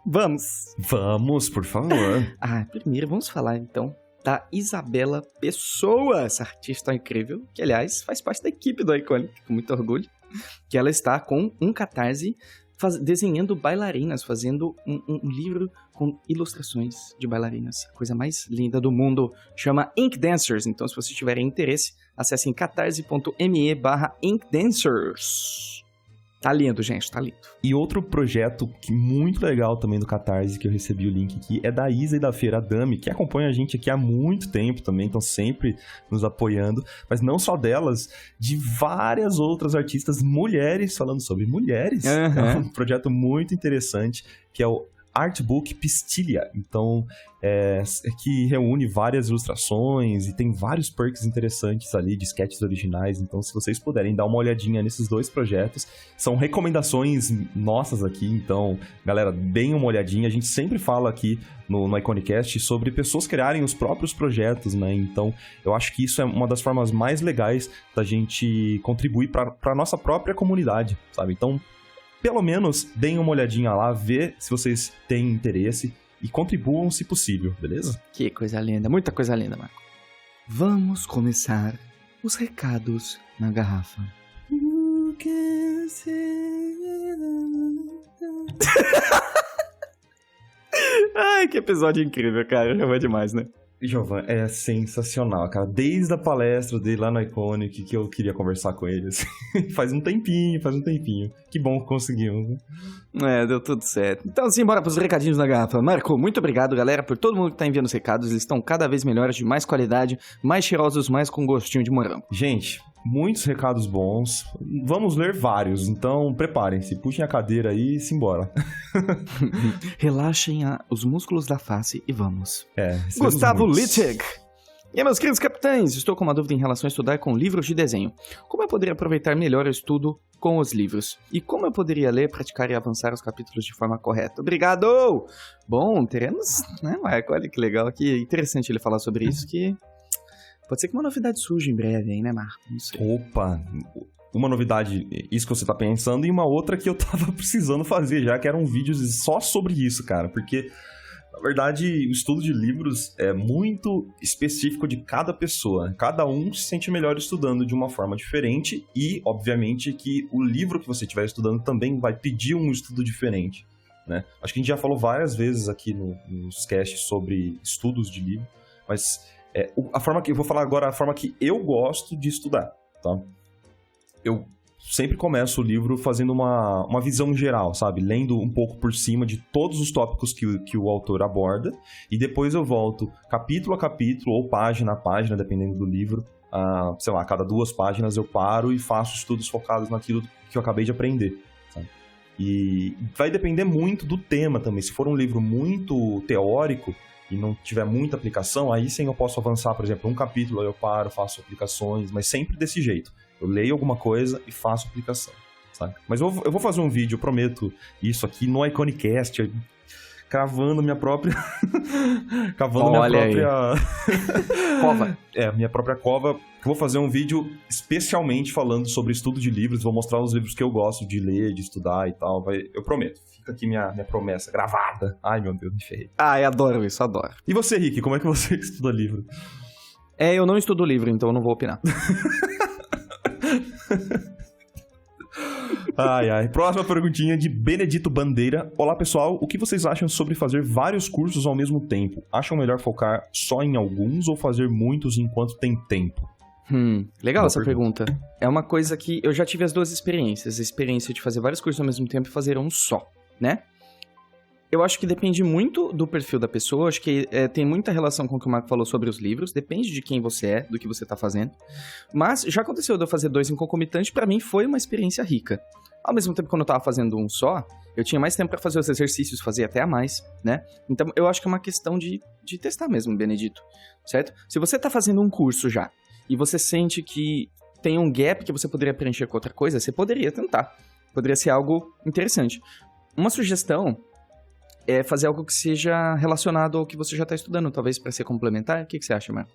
Vamos, por favor. Primeiro vamos falar então da Isabela Pessoa, essa artista incrível, que aliás faz parte da equipe do Iconic, com muito orgulho, que ela está com um catarse desenhando bailarinas, fazendo um livro com ilustrações de bailarinas. A coisa mais linda do mundo, chama Ink Dancers. Então, se vocês tiverem interesse, acessem catarse.me/inkdancers. Tá lindo, gente, tá lindo. E outro projeto muito legal também do Catarse, que eu recebi o link aqui, é da Isa e da Feira Dami, que acompanha a gente aqui há muito tempo também, estão sempre nos apoiando, mas não só delas, de várias outras artistas mulheres, falando sobre mulheres. É um projeto muito interessante, que é o Artbook Pistilha. Então, que reúne várias ilustrações e tem vários perks interessantes ali de sketches originais. Então, se vocês puderem dar uma olhadinha nesses 2 projetos, são recomendações nossas aqui. Então, galera, deem uma olhadinha. A gente sempre fala aqui no Iconicast sobre pessoas criarem os próprios projetos, né? Então, eu acho que isso é uma das formas mais legais da gente contribuir para a nossa própria comunidade, sabe? Então, pelo menos deem uma olhadinha lá, vê se vocês têm interesse e contribuam se possível, beleza? Que coisa linda, muita coisa linda, Marco. Vamos começar os recados na garrafa. Ai, que episódio incrível, cara. Já vai demais, né? Jovan é sensacional, cara. Desde a palestra dele lá no Iconic que eu queria conversar com ele. Assim. Faz um tempinho. Que bom que conseguimos, né? Deu tudo certo. Então, sim, bora pros recadinhos na garrafa. Marco, muito obrigado, galera, por todo mundo que tá enviando os recados. Eles estão cada vez melhores, de mais qualidade, mais cheirosos, mais com gostinho de morango. Gente, muitos recados bons. Vamos ler vários, então preparem-se. Puxem a cadeira aí e simbora. Relaxem os músculos da face e vamos. Gustavo Litzig. E aí, meus queridos capitães, estou com uma dúvida em relação a estudar com livros de desenho. Como eu poderia aproveitar melhor o estudo com os livros? E como eu poderia ler, praticar e avançar os capítulos de forma correta? Obrigado! Bom, teremos, né, Marco? Olha que legal, que interessante ele falar sobre isso, que pode ser que uma novidade surja em breve aí, né, Marco? Não sei. Opa! Uma novidade, isso que você tá pensando, e uma outra que eu tava precisando fazer já, que eram vídeos só sobre isso, cara, porque... Na verdade, o estudo de livros é muito específico de cada pessoa. Cada um se sente melhor estudando de uma forma diferente e, obviamente, que o livro que você estiver estudando também vai pedir um estudo diferente, né? Acho que a gente já falou várias vezes aqui nos casts sobre estudos de livro, mas a forma que eu vou falar agora é a forma que eu gosto de estudar, tá? Eu sempre começo o livro fazendo uma visão geral, sabe? Lendo um pouco por cima de todos os tópicos que o autor aborda, e depois eu volto capítulo a capítulo, ou página a página, dependendo do livro. Sei lá, a cada 2 páginas eu paro e faço estudos focados naquilo que eu acabei de aprender, sabe? E vai depender muito do tema também. Se for um livro muito teórico e não tiver muita aplicação, aí sim eu posso avançar, por exemplo, um capítulo, aí eu paro, faço aplicações, mas sempre desse jeito. Eu leio alguma coisa e faço aplicação, sabe? Mas eu vou fazer um vídeo, eu prometo isso aqui no Iconicast, cravando minha própria... cavando minha própria... cova. Minha própria cova. Eu vou fazer um vídeo especialmente falando sobre estudo de livros, vou mostrar os livros que eu gosto de ler, de estudar e tal. Eu prometo. Fica aqui minha promessa gravada. Ai, meu Deus, me ferrei. Eu adoro isso, adoro. E você, Rick, como é que você estuda livro? Eu não estudo livro, então eu não vou opinar. Ai. Próxima perguntinha de Benedito Bandeira. Olá, pessoal. O que vocês acham sobre fazer vários cursos ao mesmo tempo? Acham melhor focar só em alguns ou fazer muitos enquanto tem tempo? Legal Boa essa pergunta. É uma coisa que eu já tive as duas experiências. A experiência de fazer vários cursos ao mesmo tempo e fazer um só, né? Eu acho que depende muito do perfil da pessoa, acho que tem muita relação com o que o Marco falou sobre os livros, depende de quem você é, do que você tá fazendo. Mas já aconteceu de eu fazer 2 em concomitante, pra mim foi uma experiência rica. Ao mesmo tempo, quando eu tava fazendo um só, eu tinha mais tempo pra fazer os exercícios, fazer até a mais, né? Então, eu acho que é uma questão de testar mesmo, Benedito, certo? Se você tá fazendo um curso já, e você sente que tem um gap que você poderia preencher com outra coisa, você poderia tentar. Poderia ser algo interessante. Uma sugestão é fazer algo que seja relacionado ao que você já está estudando, talvez para ser complementar. O que você acha, Marco?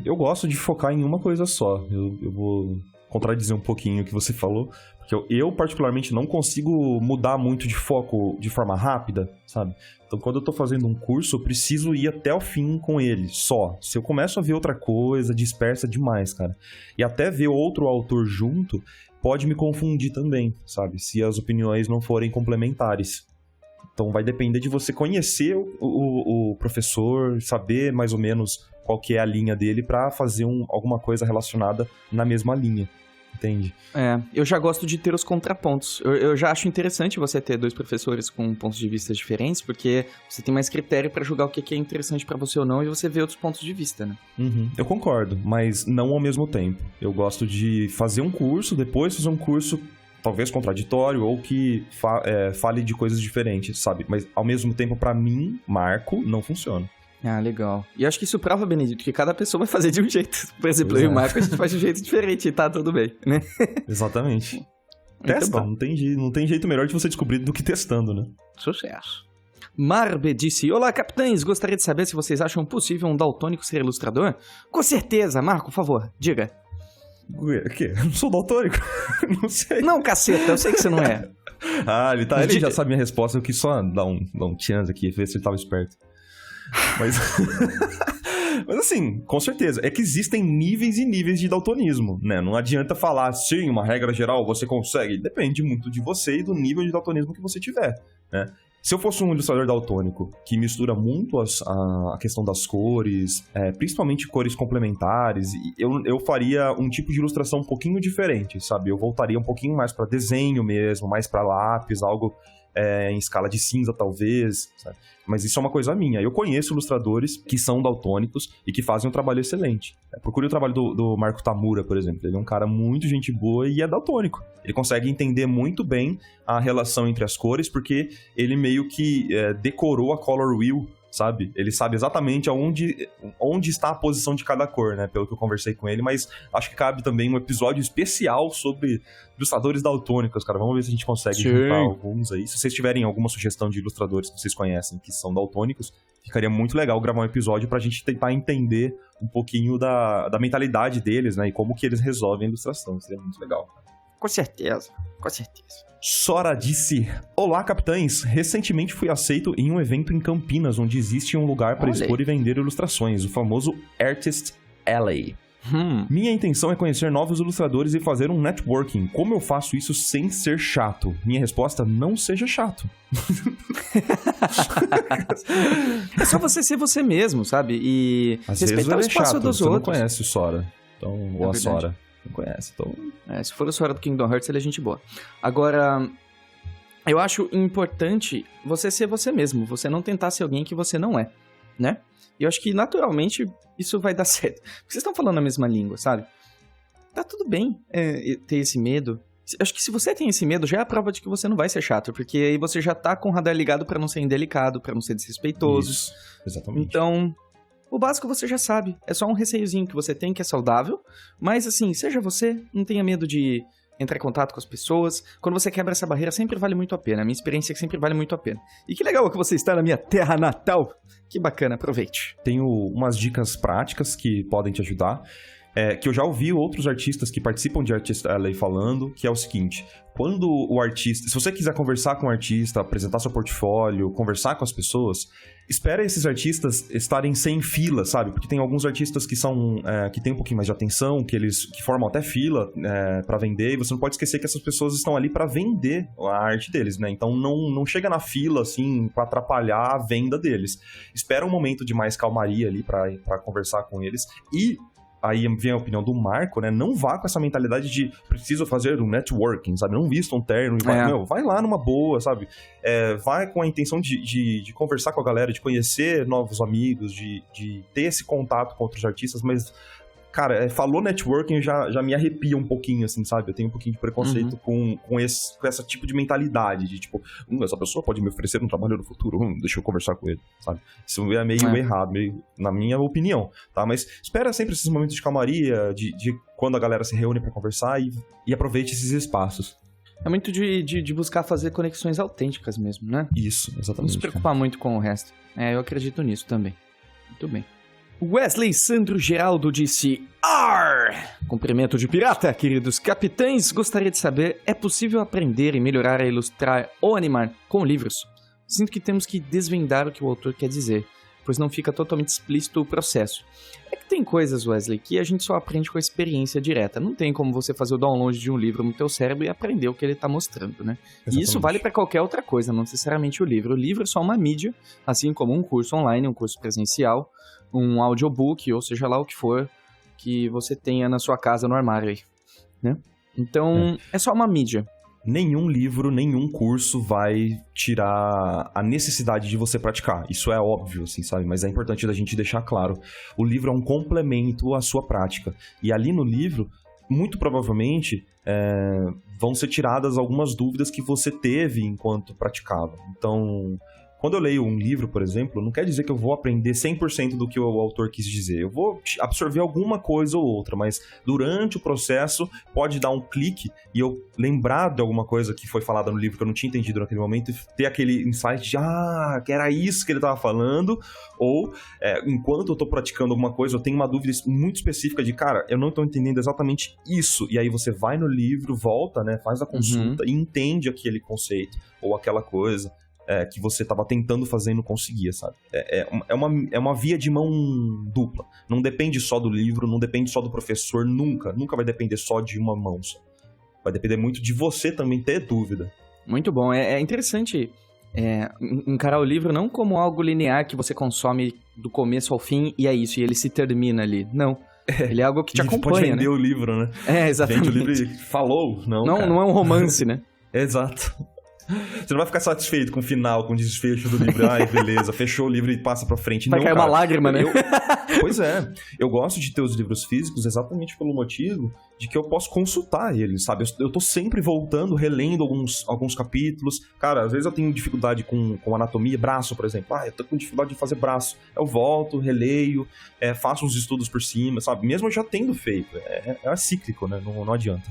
Eu gosto de focar em uma coisa só. Eu vou contradizer um pouquinho o que você falou, porque eu particularmente não consigo mudar muito de foco de forma rápida, sabe? Então, quando eu tô fazendo um curso, eu preciso ir até o fim com ele, só. Se eu começo a ver outra coisa, dispersa demais, cara. E até ver outro autor junto, pode me confundir também, sabe? Se as opiniões não forem complementares. Então vai depender de você conhecer o professor, saber mais ou menos qual que é a linha dele pra fazer alguma coisa relacionada na mesma linha, entende? Eu já gosto de ter os contrapontos. Eu já acho interessante você ter 2 professores com pontos de vista diferentes, porque você tem mais critério pra julgar o que é interessante pra você ou não, e você vê outros pontos de vista, né? Eu concordo, mas não ao mesmo tempo. Eu gosto de fazer um curso, depois fazer um curso talvez contraditório, ou que fale de coisas diferentes, sabe? Mas, ao mesmo tempo, pra mim, Marco, não funciona. Legal. E eu acho que isso prova, Benedito, que cada pessoa vai fazer de um jeito. Por exemplo, eu e o Marco, a gente faz de um jeito diferente e tá tudo bem, né? Exatamente. Testa, não tem jeito melhor de você descobrir do que testando, né? Sucesso. Marbe disse: Olá, capitães, gostaria de saber se vocês acham possível um daltônico ser ilustrador? Com certeza, Marco, por favor, diga. O quê? Eu não sou daltônico? Não sei. Não, caceta, eu sei que você não é. Ele já sabe minha resposta, eu quis só dar um chance aqui, ver se ele tava esperto. Mas... Mas assim, com certeza, é que existem níveis e níveis de daltonismo, né? Não adianta falar, sim, uma regra geral, você consegue. Depende muito de você e do nível de daltonismo que você tiver, né? Se eu fosse um ilustrador daltônico que mistura muito a questão das cores, principalmente cores complementares, eu faria um tipo de ilustração um pouquinho diferente, sabe? Eu voltaria um pouquinho mais para desenho mesmo, mais para lápis, algo em escala de cinza talvez, sabe? Mas isso é uma coisa minha. Eu conheço ilustradores que são daltônicos e que fazem um trabalho excelente. Procure o trabalho do Marco Tamura, por exemplo. Ele é um cara muito gente boa e é daltônico. Ele consegue entender muito bem a relação entre as cores, porque ele meio que decorou a color wheel, sabe? Ele sabe exatamente onde está a posição de cada cor, né? Pelo que eu conversei com ele, mas acho que cabe também um episódio especial sobre ilustradores daltônicos, cara. Vamos ver se a gente consegue juntar alguns aí. Se vocês tiverem alguma sugestão de ilustradores que vocês conhecem que são daltônicos, ficaria muito legal gravar um episódio pra gente tentar entender um pouquinho da mentalidade deles, né? E como que eles resolvem a ilustração. Seria muito legal. Com certeza, com certeza. Sora disse: Olá, capitães! Recentemente fui aceito em um evento em Campinas, onde existe um lugar para expor e vender ilustrações, o famoso Artist Alley. Minha intenção é conhecer novos ilustradores e fazer um networking. Como eu faço isso sem ser chato? Minha resposta: não seja chato. É só você ser você mesmo, sabe? E às respeitar o espaço dos você outros. Você não conhece o Sora, então, ou a Sora. Não conhece, então... se for o Sora do Kingdom Hearts, ele é gente boa. Agora, eu acho importante você ser você mesmo. Você não tentar ser alguém que você não é, né? E eu acho que, naturalmente, isso vai dar certo. Porque vocês estão falando a mesma língua, sabe? Tá tudo bem ter esse medo. Eu acho que se você tem esse medo, já é a prova de que você não vai ser chato. Porque aí você já tá com o radar ligado pra não ser indelicado, pra não ser desrespeitoso. Isso, exatamente. Então... o básico você já sabe, é só um receiozinho que você tem que é saudável, mas assim, seja você, não tenha medo de entrar em contato com as pessoas. Quando você quebra essa barreira, sempre vale muito a pena, a minha experiência é que sempre vale muito a pena. E que legal que você está na minha terra natal, que bacana, aproveite. Tenho umas dicas práticas que podem te ajudar, que eu já ouvi outros artistas que participam de Artist Alley falando, que é o seguinte: quando o artista, se você quiser conversar com o artista, apresentar seu portfólio, conversar com as pessoas, espera esses artistas estarem sem fila, sabe? Porque tem alguns artistas que são que tem um pouquinho mais de atenção, que formam até fila pra vender, e você não pode esquecer que essas pessoas estão ali pra vender a arte deles, né? Então não chega na fila, assim, pra atrapalhar a venda deles. Espera um momento de mais calmaria ali pra conversar com eles. E aí vem a opinião do Marco, né? Não vá com essa mentalidade de preciso fazer um networking, sabe? Não vista um terno e vai, vai lá numa boa, sabe? Vai com a intenção de conversar com a galera, de conhecer novos amigos, de ter esse contato com outros artistas, mas... cara, falou networking, já me arrepia um pouquinho, assim, sabe? Eu tenho um pouquinho de preconceito com esse tipo de mentalidade, de tipo, essa pessoa pode me oferecer um trabalho no futuro, deixa eu conversar com ele, sabe? Isso é meio errado, meio, na minha opinião, tá? Mas espera sempre esses momentos de calmaria, de quando a galera se reúne pra conversar e aproveite esses espaços. É muito de buscar fazer conexões autênticas mesmo, né? Isso, exatamente. Não se preocupar muito com o resto. Eu acredito nisso também. Muito bem. Wesley Sandro Geraldo disse: Arr! Cumprimento de pirata, queridos capitães. Gostaria de saber, é possível aprender e melhorar a ilustrar ou animar com livros? Sinto que temos que desvendar o que o autor quer dizer, pois não fica totalmente explícito o processo. É que tem coisas, Wesley, que a gente só aprende com a experiência direta. Não tem como você fazer o download de um livro no teu cérebro e aprender o que ele está mostrando, né? Exatamente. E isso vale para qualquer outra coisa, não necessariamente o livro. O livro é só uma mídia, assim como um curso online, um curso presencial, um audiobook, ou seja lá o que for que você tenha na sua casa, no armário aí, né? Então, é só uma mídia. Nenhum livro, nenhum curso vai tirar a necessidade de você praticar. Isso é óbvio, assim, sabe? Mas é importante da gente deixar claro. O livro é um complemento à sua prática. E ali no livro, muito provavelmente, vão ser tiradas algumas dúvidas que você teve enquanto praticava. Então... quando eu leio um livro, por exemplo, não quer dizer que eu vou aprender 100% do que o autor quis dizer. Eu vou absorver alguma coisa ou outra, mas durante o processo pode dar um clique e eu lembrar de alguma coisa que foi falada no livro que eu não tinha entendido naquele momento e ter aquele insight de, que era isso que ele estava falando, ou enquanto eu estou praticando alguma coisa, eu tenho uma dúvida muito específica de, cara, eu não estou entendendo exatamente isso, e aí você vai no livro, volta, né, faz a consulta e entende aquele conceito ou aquela coisa. que você tava tentando fazer e não conseguia, sabe? É uma via de mão dupla. Não depende só do livro, não depende só do professor, nunca vai depender só de uma mão só. Vai depender muito de você também ter dúvida. Muito bom. É interessante encarar o livro não como algo linear que você consome do começo ao fim e é isso, e ele se termina ali. Não. Ele é algo que te acompanha, pode vender né? o livro, né? Exatamente. Vende o livro e falou. Não é um romance, né? Exato. Você não vai ficar satisfeito com o final, com o desfecho do livro. Ai, beleza, fechou o livro e passa pra frente. Vai cair uma lágrima, né? Pois é. Eu gosto de ter os livros físicos exatamente pelo motivo de que eu posso consultar eles, sabe? Eu tô sempre voltando, relendo alguns capítulos. Cara, às vezes eu tenho dificuldade com anatomia, braço, por exemplo. Eu tô com dificuldade de fazer braço. Eu volto, releio, faço uns estudos por cima, sabe? Mesmo eu já tendo feito. É cíclico, né? Não adianta.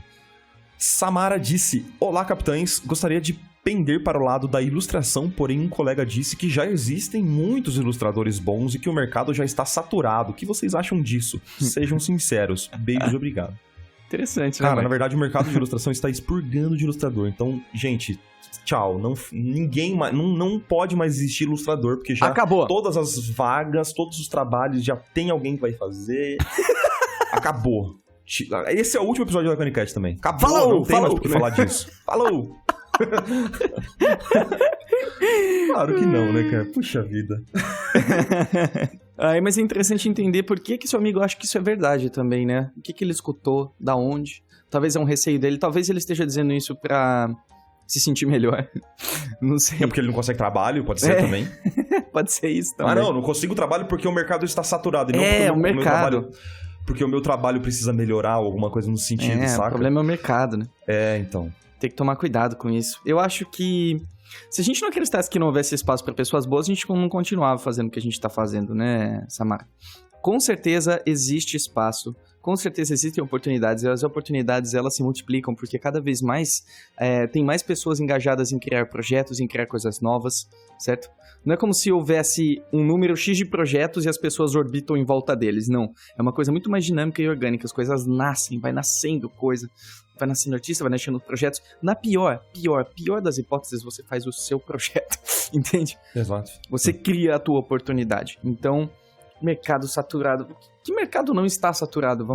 Samara disse: Olá, capitães. Gostaria de pender para o lado da ilustração, porém um colega disse que já existem muitos ilustradores bons e que o mercado já está saturado. O que vocês acham disso? Sejam sinceros. Beijos, obrigado. Interessante, né? Cara, na verdade o mercado de ilustração está expurgando de ilustrador. Então, gente, tchau. Ninguém mais, não pode mais existir ilustrador, porque já acabou. Todas as vagas, todos os trabalhos, já tem alguém que vai fazer. Acabou. Esse é o último episódio da Iconicast também. Acabou, não tem mais por que falar disso. Falou! Claro que não, né, cara? Puxa vida. Mas é interessante entender por que seu amigo acha que isso é verdade também, né? O que ele escutou, da onde. Talvez é um receio dele, talvez ele esteja dizendo isso pra se sentir melhor. Não sei. É porque ele não consegue trabalho, pode ser também. Pode ser isso também. Não consigo trabalho porque o mercado está saturado. E não o mercado. Porque o meu trabalho precisa melhorar alguma coisa no sentido, saca? O problema é o mercado, né? Então. Tem que tomar cuidado com isso. Eu acho que se a gente não acreditasse que não houvesse espaço para pessoas boas, a gente não continuava fazendo o que a gente tá fazendo, né, Samara? Com certeza existe espaço, com certeza existem oportunidades, e as oportunidades elas se multiplicam, porque cada vez mais tem mais pessoas engajadas em criar projetos, em criar coisas novas, certo? Não é como se houvesse um número X de projetos e as pessoas orbitam em volta deles, não. É uma coisa muito mais dinâmica e orgânica, as coisas nascem, vai nascendo coisa, vai nascendo artista, vai nascendo projetos. Na pior das hipóteses, você faz o seu projeto, entende? Exato. Você cria a tua oportunidade. Então, mercado saturado. Que mercado não está saturado?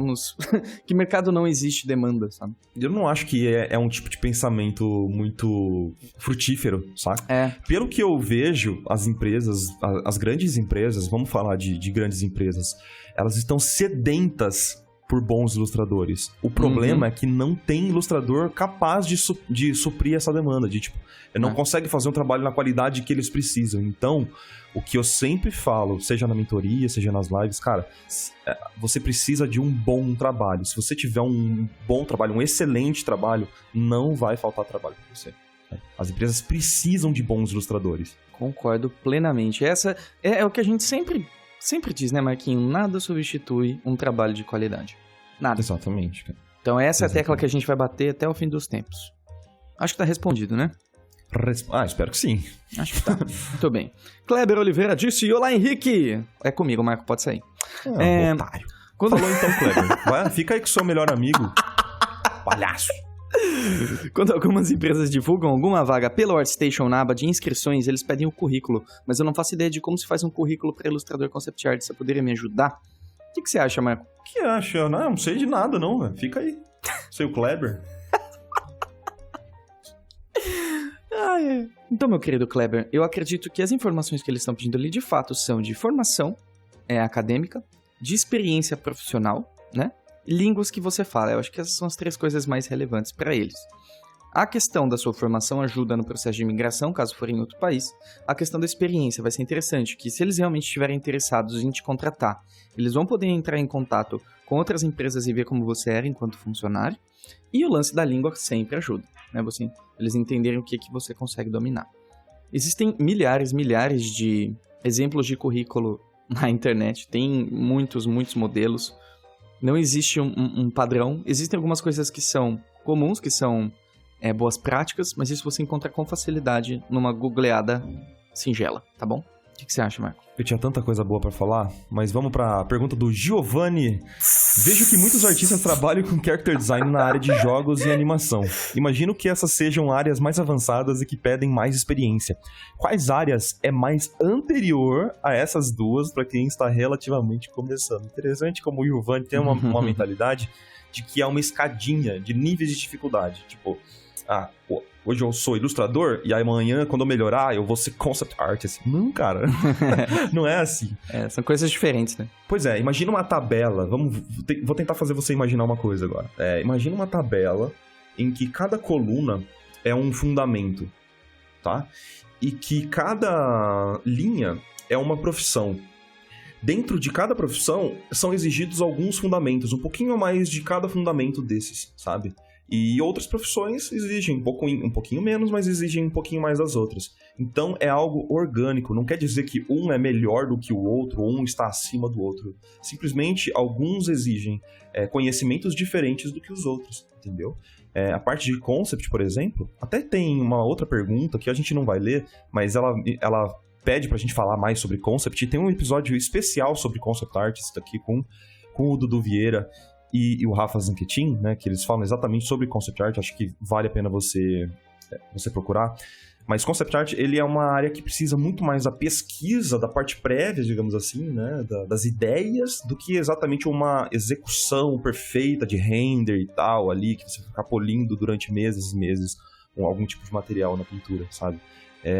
Que mercado não existe demanda, sabe? Eu não acho que é um tipo de pensamento muito frutífero, saca? Pelo que eu vejo, as empresas, as grandes empresas, vamos falar de grandes empresas, elas estão sedentas por bons ilustradores. O problema é que não tem ilustrador capaz de suprir essa demanda, não consegue fazer um trabalho na qualidade que eles precisam. Então, o que eu sempre falo, seja na mentoria, seja nas lives, cara, você precisa de um bom trabalho. Se você tiver um bom trabalho, um excelente trabalho, não vai faltar trabalho para você. As empresas precisam de bons ilustradores. Concordo plenamente. Essa é o que a gente sempre diz, né, Marquinho? Nada substitui um trabalho de qualidade. Nada. Exatamente, cara. Então essa é a tecla que a gente vai bater até o fim dos tempos. Acho que tá respondido, né? Espero que sim. Acho que tá. Muito bem. Kleber Oliveira disse: Olá, Henrique! É comigo, Marco, pode sair. Otário. Falou então, Kleber. Fica aí com o seu melhor amigo. Palhaço. Quando algumas empresas divulgam alguma vaga pela ArtStation na aba de inscrições, eles pedem o currículo, mas eu não faço ideia de como se faz um currículo para ilustrador concept art. Você poderia me ajudar? O que você acha, Marco? O que acha? Não sei de nada, não, velho. Fica aí. Seu Kleber. Então, meu querido Kleber, eu acredito que as informações que eles estão pedindo ali, de fato, são de formação acadêmica, de experiência profissional, né? Línguas que você fala. Eu acho que essas são as 3 coisas mais relevantes para eles. A questão da sua formação ajuda no processo de imigração, caso for em outro país. A questão da experiência vai ser interessante, que se eles realmente estiverem interessados em te contratar, eles vão poder entrar em contato com outras empresas e ver como você era enquanto funcionário. E o lance da língua sempre ajuda, né? Eles entenderem o que você consegue dominar. Existem milhares de exemplos de currículo na internet. Tem muitos modelos. Não existe um padrão. Existem algumas coisas que são comuns, que são boas práticas, mas isso você encontra com facilidade numa googleada singela, tá bom? O que você acha, Marco? Eu tinha tanta coisa boa pra falar, mas vamos pra pergunta do Giovanni. Vejo que muitos artistas trabalham com character design na área de jogos e animação. Imagino que essas sejam áreas mais avançadas e que pedem mais experiência. Quais áreas é mais anterior a essas duas pra quem está relativamente começando? Interessante como o Giovanni tem uma mentalidade de que é uma escadinha de níveis de dificuldade. Tipo, hoje eu sou ilustrador e amanhã, quando eu melhorar, eu vou ser concept artist. Não, cara. Não é assim. São coisas diferentes, né? Pois é, imagina uma tabela. Vou tentar fazer você imaginar uma coisa agora. Imagina uma tabela em que cada coluna é um fundamento, tá? E que cada linha é uma profissão. Dentro de cada profissão são exigidos alguns fundamentos, um pouquinho mais de cada fundamento desses, sabe? E outras profissões exigem um pouquinho menos, mas exigem um pouquinho mais das outras. Então é algo orgânico, não quer dizer que um é melhor do que o outro, ou um está acima do outro. Simplesmente alguns exigem conhecimentos diferentes do que os outros, entendeu? A parte de concept, por exemplo, até tem uma outra pergunta que a gente não vai ler, mas ela pede pra gente falar mais sobre concept. E tem um episódio especial sobre concept artist aqui com o Dudu Vieira e o Rafa Zanquetin, né, que eles falam exatamente sobre concept art. Acho que vale a pena você procurar. Mas concept art, ele é uma área que precisa muito mais da pesquisa, da parte prévia, digamos assim, né, das ideias, do que exatamente uma execução perfeita de render e tal ali, que você fica polindo durante meses e meses com algum tipo de material na pintura, sabe?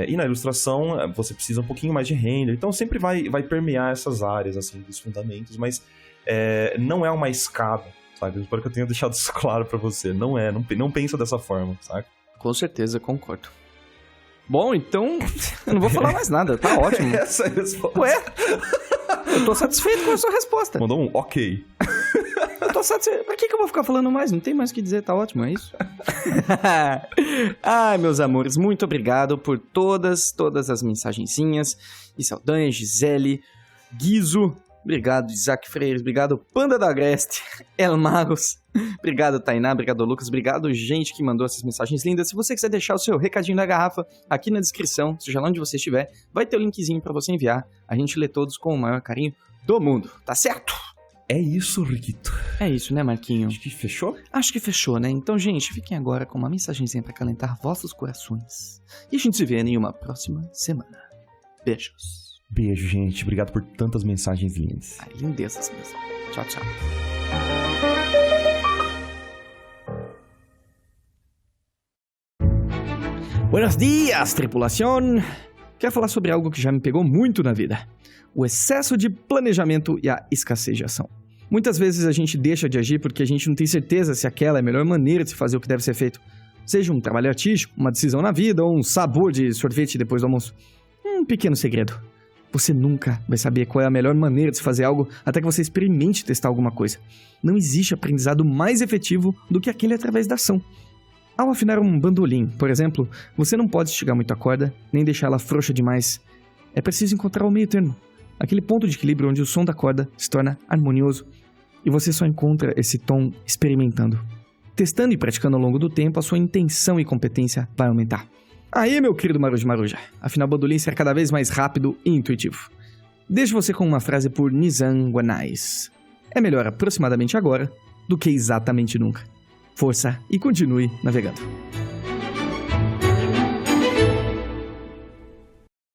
E na ilustração, você precisa um pouquinho mais de render. Então sempre vai permear essas áreas, assim, dos fundamentos, mas não é uma escada, sabe? Eu espero que eu tenha deixado isso claro pra você. Não pensa dessa forma, sabe? Com certeza, concordo. Bom, então, eu não vou falar mais nada, tá ótimo. Essa é a resposta. Ué, eu tô satisfeito com a sua resposta. Mandou um ok. Eu tô satisfeito. Pra que eu vou ficar falando mais? Não tem mais o que dizer, tá ótimo, é isso? Ai, meus amores, muito obrigado por todas as mensagenzinhas. E Saldanha, Gisele, Guizo, obrigado, Isaac Freire, obrigado, Panda da Agreste, El Magos, obrigado, Tainá, obrigado, Lucas, obrigado, gente que mandou essas mensagens lindas. Se você quiser deixar o seu recadinho da garrafa aqui na descrição, seja lá onde você estiver, vai ter o linkzinho pra você enviar. A gente lê todos com o maior carinho do mundo, tá certo? É isso, Riquito. É isso, né, Marquinho? Acho que fechou? Acho que fechou, né? Então, gente, fiquem agora com uma mensagenzinha pra calentar vossos corações. E a gente se vê em uma próxima semana. Beijos. Beijo, gente. Obrigado por tantas mensagens lindas. Ai, lindezas mesmo. Tchau, tchau. Buenos dias, tripulação! Quero falar sobre algo que já me pegou muito na vida. O excesso de planejamento e a escassez de ação. Muitas vezes a gente deixa de agir porque a gente não tem certeza se aquela é a melhor maneira de se fazer o que deve ser feito. Seja um trabalho artístico, uma decisão na vida ou um sabor de sorvete depois do almoço. Um pequeno segredo. Você nunca vai saber qual é a melhor maneira de se fazer algo até que você experimente testar alguma coisa. Não existe aprendizado mais efetivo do que aquele através da ação. Ao afinar um bandolim, por exemplo, você não pode esticar muito a corda, nem deixar ela frouxa demais. É preciso encontrar o meio termo. Aquele ponto de equilíbrio onde o som da corda se torna harmonioso. E você só encontra esse tom experimentando. Testando e praticando ao longo do tempo, a sua intenção e competência vai aumentar. Aí, meu querido Maruja Maruja, afinal o bandolim será cada vez mais rápido e intuitivo. Deixo você com uma frase por Nizam Guanais. É melhor aproximadamente agora do que exatamente nunca. Força e continue navegando.